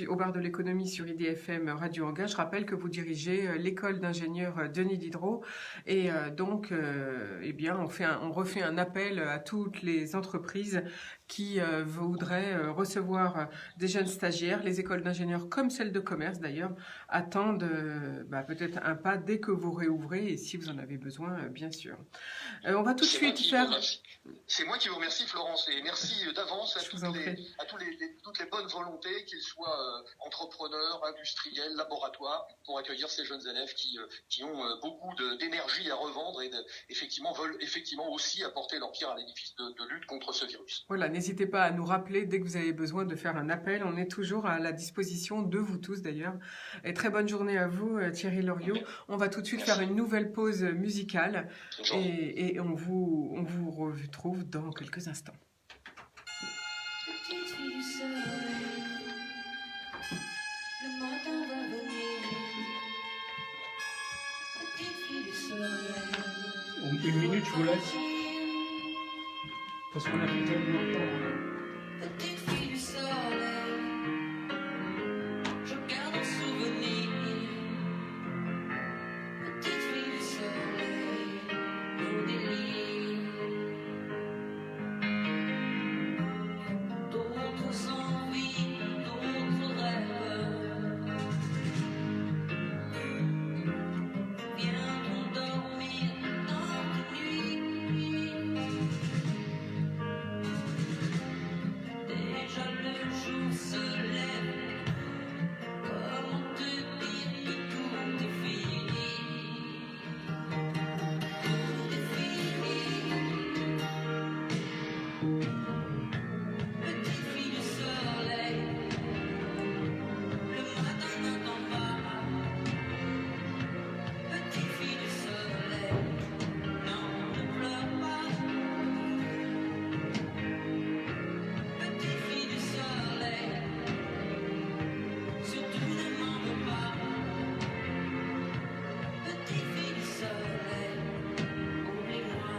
au bar de l'économie sur IDFM Radio Anguin. Je rappelle que vous dirigez l'école d'ingénieurs Denis Diderot et donc, on refait un appel à toutes les entreprises qui voudraient recevoir des jeunes stagiaires. Les écoles d'ingénieurs, comme celles de commerce d'ailleurs, attendent peut-être un pas dès que vous réouvrez et si vous en avez besoin, bien sûr. On va tout de suite faire...
C'est moi qui vous remercie, Florence, et merci d'avance à toutes les bonnes volontés, qu'ils soient entrepreneurs, industriels, laboratoires, pour accueillir ces jeunes élèves qui ont beaucoup d'énergie à revendre et effectivement veulent aussi apporter leur pierre à l'édifice de lutte contre ce virus.
Voilà, n'hésitez pas à nous rappeler dès que vous avez besoin de faire un appel. On est toujours à la disposition de vous tous d'ailleurs. Et très bonne journée à vous, Thierry Loriot. On va tout de suite faire une nouvelle pause musicale et on vous retrouve dans quelques instants.
Petite fille du soleil, le matin va venir. Petite fille du soleil.
Une minute, je vous laisse. Parce qu'on a plus tellement de temps.
Petite fille du soleil, je garde un souvenir. Petite fille du soleil, nos délires. D'autres envies, d'autres rêves viendront dormir dans tes nuits. Déjà le jour se lève, comment te dire que tout est fini? Tout est fini. Petite fille du soleil, le matin n'attend pas. Petite fille du soleil, non, ne pleure pas. Petite fille du soleil, surtout ne m'en veux pas. Petite fille du soleil, oublie-moi.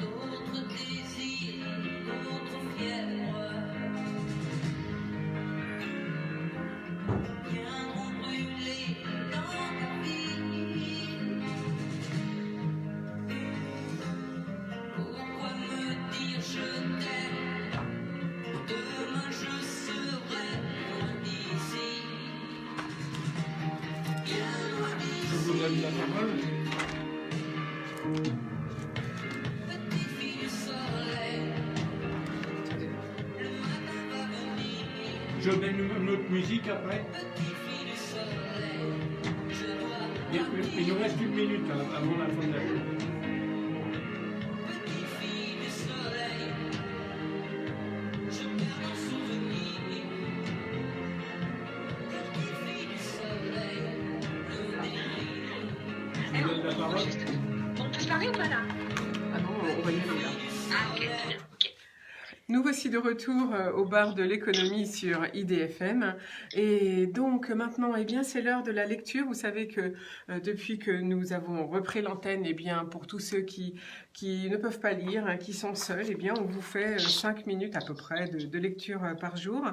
D'autres désirs, d'autres fièvres viendront brûler dans ta vie. Pourquoi me dire je t'aime? Demain je serai loin d'ici, bien loin
Je vous
d'ici.
donne la parole.
Petite fille du soleil, le matin va venir.
Je mets une autre musique après.
Petite fille du soleil, je dois partir.
Il nous reste une minute avant la fin de la journée.
Petite fille du soleil, je garde un souvenir. Petite fille du soleil, le délire.
Je vous donne la parole.
On peut se parler ou pas là?
Ah non, on va y aller là.
Ah ok, très bien. Ok.
Nous voici de retour au bar de l'économie sur IDFM. Et donc maintenant, eh bien, c'est l'heure de la lecture. Vous savez que depuis que nous avons repris l'antenne, eh bien, pour tous ceux qui ne peuvent pas lire, hein, qui sont seuls, eh bien, on vous fait 5 minutes à peu près de lecture par jour.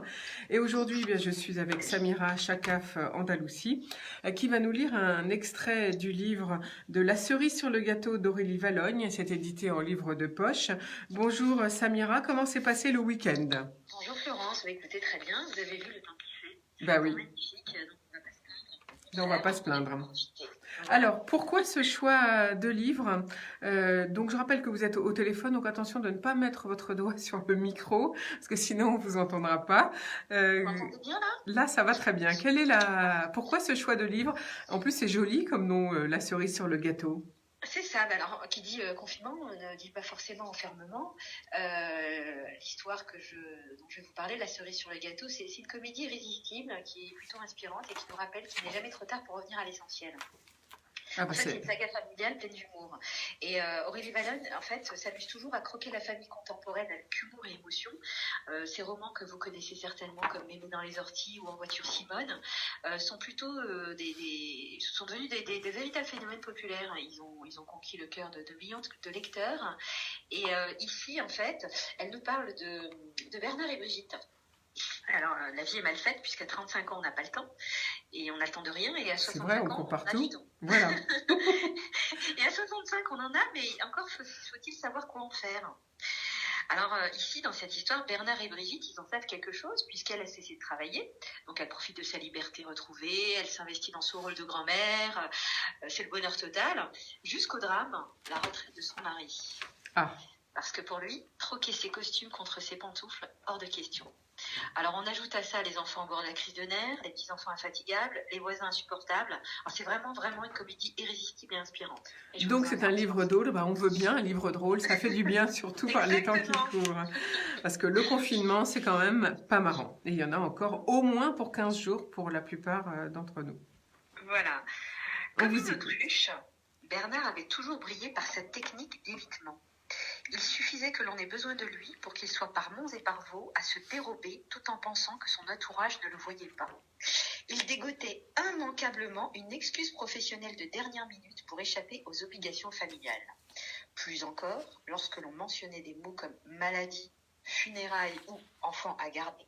Et aujourd'hui, eh bien, je suis avec Samira Chakaf Andalousie, qui va nous lire un extrait du livre de La cerise sur le gâteau d'Aurélie Valogne. C'est édité en livre de poche. Bonjour Samira, comment s'est passé le week-end?
Bonjour Florence, bah, écoutez très bien, vous avez vu le temps qu'il fait.
Bah oui,
Magnifique, donc on va pas se plaindre.
on va pas se plaindre.
Profiter.
Alors, pourquoi ce choix de livre? Donc, je rappelle que vous êtes au téléphone, donc attention de ne pas mettre votre doigt sur le micro, parce que sinon on vous entendra pas.
Vous m'entendez bien là?
Là, ça va très bien. Pourquoi ce choix de livre? En plus, c'est joli comme nom, La cerise sur le gâteau.
C'est ça, bah alors qui dit confinement ne dit pas forcément enfermement. L'histoire dont je vais vous parler, La cerise sur le gâteau, c'est une comédie irrésistible qui est plutôt inspirante et qui nous rappelle qu'il n'est jamais trop tard pour revenir à l'essentiel.
Ah,
En
bah,
fait, c'est
c'est...
une saga familiale pleine d'humour. Et Aurélie Valogne, en fait, s'amuse toujours à croquer la famille contemporaine avec humour et émotion. Ces romans que vous connaissez certainement, comme Mémé dans les orties ou En voiture Simone, sont plutôt sont devenus des véritables phénomènes populaires. Ils ont conquis le cœur de millions de lecteurs. Et ici, en fait, elle nous parle de Bernard et Brigitte. Alors, la vie est mal faite, puisqu'à 35 ans, on n'a pas le temps. Et on n'a le temps de rien. Et à
C'est
65
vrai, on
ans,
court
on a
partout.
du temps.
Voilà.
Et à 65, on en a, mais encore faut-il savoir quoi en faire. Alors ici, dans cette histoire, Bernard et Brigitte, ils en savent quelque chose, puisqu'elle a cessé de travailler. Donc elle profite de sa liberté retrouvée, elle s'investit dans son rôle de grand-mère, c'est le bonheur total, jusqu'au drame, la retraite de son mari.
Ah.
Parce que pour lui, troquer ses costumes contre ses pantoufles, hors de question. Alors on ajoute à ça les enfants au bord de la crise de nerfs, les petits-enfants infatigables, les voisins insupportables. Alors c'est vraiment une comédie irrésistible et inspirante. Et je
Donc
vous
c'est
invite
un
à
livre
voir.
drôle, on veut bien un livre drôle, ça fait du bien surtout par les temps qui
Exactement.
courent. Parce que le confinement, c'est quand même pas marrant. Et il y en a encore au moins pour 15 jours pour la plupart d'entre nous.
Voilà.
On
Comme
vous
une
écoute.
autruche, Bernard avait toujours brillé par sa technique d'évitement. Il suffisait que l'on ait besoin de lui pour qu'il soit par monts et par vaux à se dérober tout en pensant que son entourage ne le voyait pas. Il dégotait immanquablement une excuse professionnelle de dernière minute pour échapper aux obligations familiales. Plus encore, lorsque l'on mentionnait des mots comme maladie, funérailles ou enfant à garder.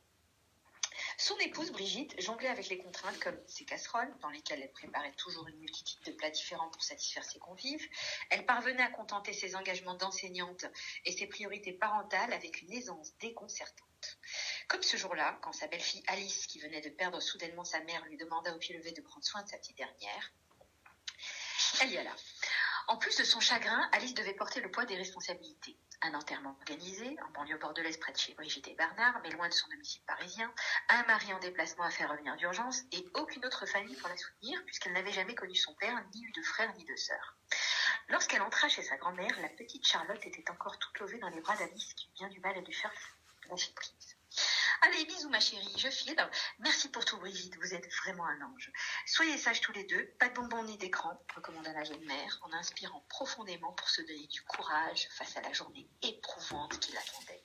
Son épouse Brigitte jonglait avec les contraintes comme ses casseroles, dans lesquelles elle préparait toujours une multitude de plats différents pour satisfaire ses convives. Elle parvenait à contenter ses engagements d'enseignante et ses priorités parentales avec une aisance déconcertante. Comme ce jour-là, quand sa belle-fille Alice, qui venait de perdre soudainement sa mère, lui demanda au pied levé de prendre soin de sa petite dernière, elle y alla. En plus de son chagrin, Alice devait porter le poids des responsabilités. Un enterrement organisé, en banlieue bordelaise près de chez Brigitte et Bernard, mais loin de son domicile parisien, un mari en déplacement à faire revenir d'urgence, et aucune autre famille pour la soutenir, puisqu'elle n'avait jamais connu son père, ni eu de frère ni de sœur. Lorsqu'elle entra chez sa grand-mère, la petite Charlotte était encore toute levée dans les bras d'Alice, qui eut bien du mal à lui faire lâcher prise. Allez, bisous ma chérie, je file. Merci pour tout Brigitte, vous êtes vraiment un ange. Soyez sages tous les deux, pas de bonbons ni d'écran, recommanda la jeune mère, en inspirant profondément pour se donner du courage face à la journée éprouvante qui l'attendait.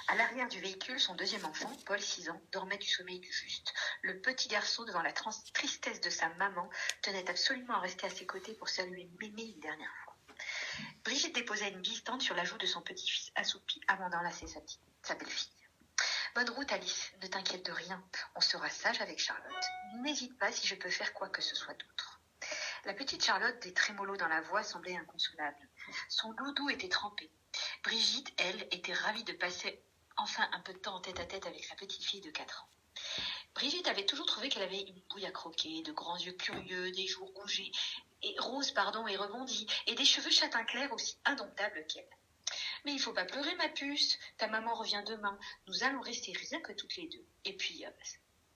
À l'arrière du véhicule, son deuxième enfant, Paul, 6 ans, dormait du sommeil du juste. Le petit garçon, devant la tristesse de sa maman, tenait absolument à rester à ses côtés pour saluer Mémé une dernière fois. Brigitte déposa une bise tendre sur la joue de son petit-fils assoupi avant d'enlacer sa belle-fille. Bonne route Alice, ne t'inquiète de rien, on sera sage avec Charlotte. N'hésite pas si je peux faire quoi que ce soit d'autre. La petite Charlotte, des trémolos dans la voix, semblait inconsolable. Son doudou était trempé. Brigitte, elle, était ravie de passer enfin un peu de temps en tête-à-tête avec sa petite fille de 4 ans. Brigitte avait toujours trouvé qu'elle avait une bouille à croquer, de grands yeux curieux, des joues roses et rebondis, et des cheveux châtain clair aussi indomptables qu'elle. Mais il faut pas pleurer, ma puce. Ta maman revient demain. Nous allons rester rien que toutes les deux. Et puis,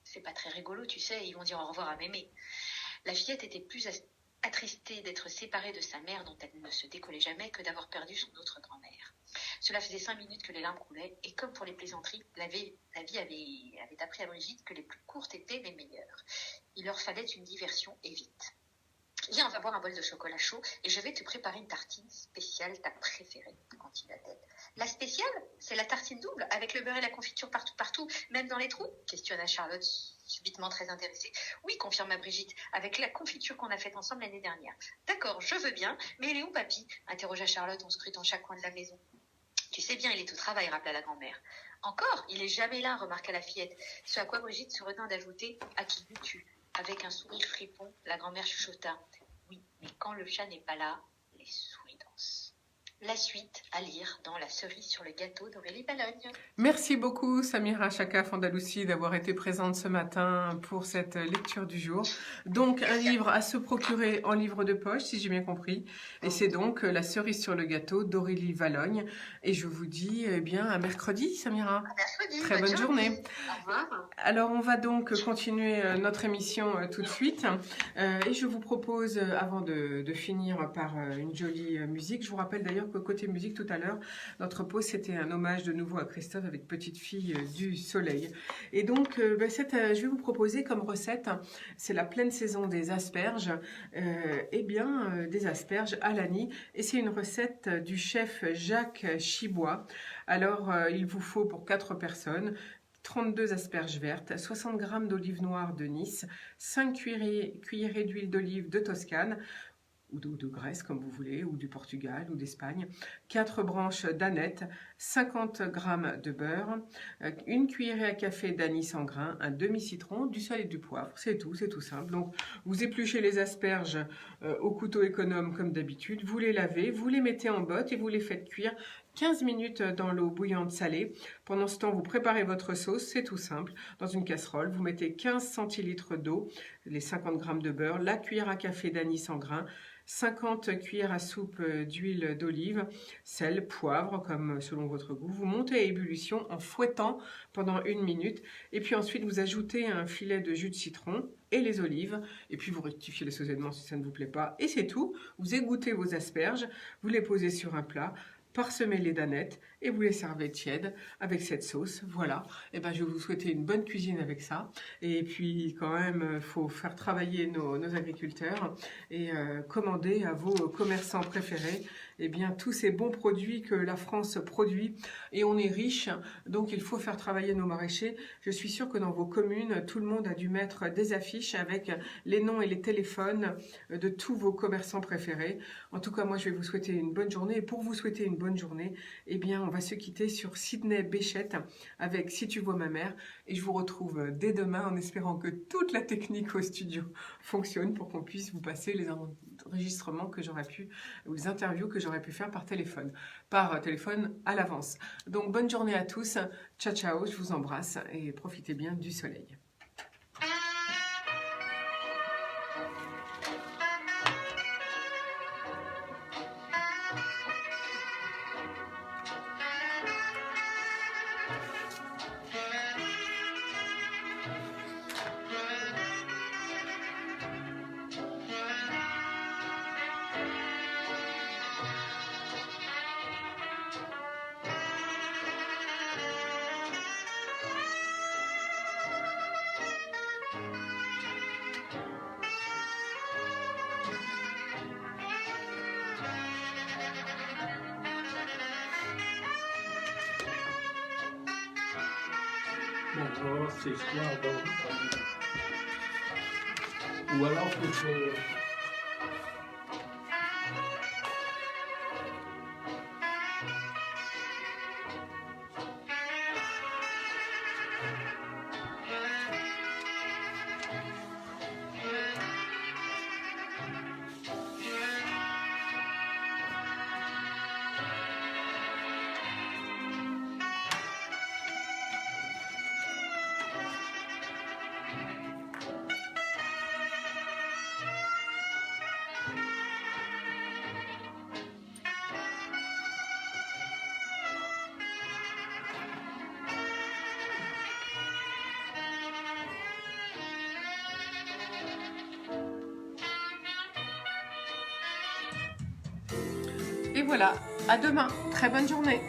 c'est pas très rigolo, tu sais. Ils vont dire au revoir à Mémé. La fillette était plus attristée d'être séparée de sa mère, dont elle ne se décollait jamais, que d'avoir perdu son autre grand-mère. Cela faisait 5 minutes que les larmes coulaient, et comme pour les plaisanteries, la vie avait appris à Brigitte que les plus courtes étaient les meilleures. Il leur fallait une diversion, et vite. Viens, on va boire un bol de chocolat chaud et je vais te préparer une tartine spéciale, ta préférée, continua-t-elle. La spéciale? C'est la tartine double, avec le beurre et la confiture partout, même dans les trous? Questionna Charlotte, subitement très intéressée. Oui, confirma Brigitte, avec la confiture qu'on a faite ensemble l'année dernière. D'accord, je veux bien, mais il est où papy? Interrogea Charlotte en scrutant chaque coin de la maison. Tu sais bien, il est au travail, rappela la grand-mère. Encore? Il est jamais là, remarqua la fillette. Ce à quoi Brigitte se retint d'ajouter, à qui veux-tu? Avec un sourire fripon, la grand-mère chuchota. Oui, mais quand le chat n'est pas là, les souris dansent. La suite à lire dans La cerise sur le gâteau d'Aurélie Balogne.
Merci beaucoup Samira Chakaf Andalousie d'avoir été présente ce matin pour cette lecture du jour. Donc un livre à se procurer en livre de poche si j'ai bien compris. Et c'est donc La cerise sur le gâteau d'Aurélie Valogne. Et je vous dis bien à mercredi Samira.
À mercredi.
Très bonne journée.
Au revoir.
Alors on va donc continuer notre émission tout de suite. Et je vous propose, avant de finir par une jolie musique, je vous rappelle d'ailleurs que côté musique tout à l'heure, notre pause c'était un hommage de nouveau à Christophe avec Petite fille du soleil. Et donc je vais vous proposer comme recette, c'est la pleine saison des asperges, des asperges à l'anis. Et c'est une recette du chef Jacques Chibois. Alors il vous faut pour 4 personnes 32 asperges vertes, 60 g d'olive noire de Nice, 5 cuillerées d'huile d'olive de Toscane, ou de Grèce comme vous voulez, ou du Portugal, ou d'Espagne, 4 branches d'aneth, 50 g de beurre, une cuillerée à café d'anis en grains, un demi-citron, du sel et du poivre. C'est tout simple. Donc vous épluchez les asperges au couteau économe comme d'habitude, vous les lavez, vous les mettez en botte et vous les faites cuire 15 minutes dans l'eau bouillante salée. Pendant ce temps, vous préparez votre sauce, c'est tout simple. Dans une casserole, vous mettez 15 centilitres d'eau, les 50 g de beurre, la cuillère à café d'anis en grains, 50 cuillères à soupe d'huile d'olive, sel, poivre, comme selon votre goût. Vous montez à ébullition en fouettant pendant 1 minute. Et puis ensuite, vous ajoutez un filet de jus de citron et les olives. Et puis vous rectifiez l'assaisonnement si ça ne vous plaît pas. Et c'est tout. Vous égouttez vos asperges, vous les posez sur un plat, parsemez les danettes et vous les servez tièdes avec cette sauce. Voilà, et ben je vais vous souhaiter une bonne cuisine avec ça. Et puis quand même, faut faire travailler nos agriculteurs et commander à vos commerçants préférés tous ces bons produits que la France produit. Et on est riche, donc il faut faire travailler nos maraîchers. Je suis sûre que dans vos communes, tout le monde a dû mettre des affiches avec les noms et les téléphones de tous vos commerçants préférés. En tout cas, moi, je vais vous souhaiter une bonne journée. Et pour vous souhaiter une bonne journée, on va se quitter sur Sydney Bechet avec Si tu vois ma mère. Et je vous retrouve dès demain en espérant que toute la technique au studio fonctionne pour qu'on puisse vous passer les enregistrements que j'aurais pu, ou les interviews que j'aurais pu faire par téléphone à l'avance. Donc, bonne journée à tous. Ciao, ciao, je vous embrasse et profitez bien du soleil.
Bon, on va voir cette histoire ou alors que Et voilà, à demain, très bonne journée.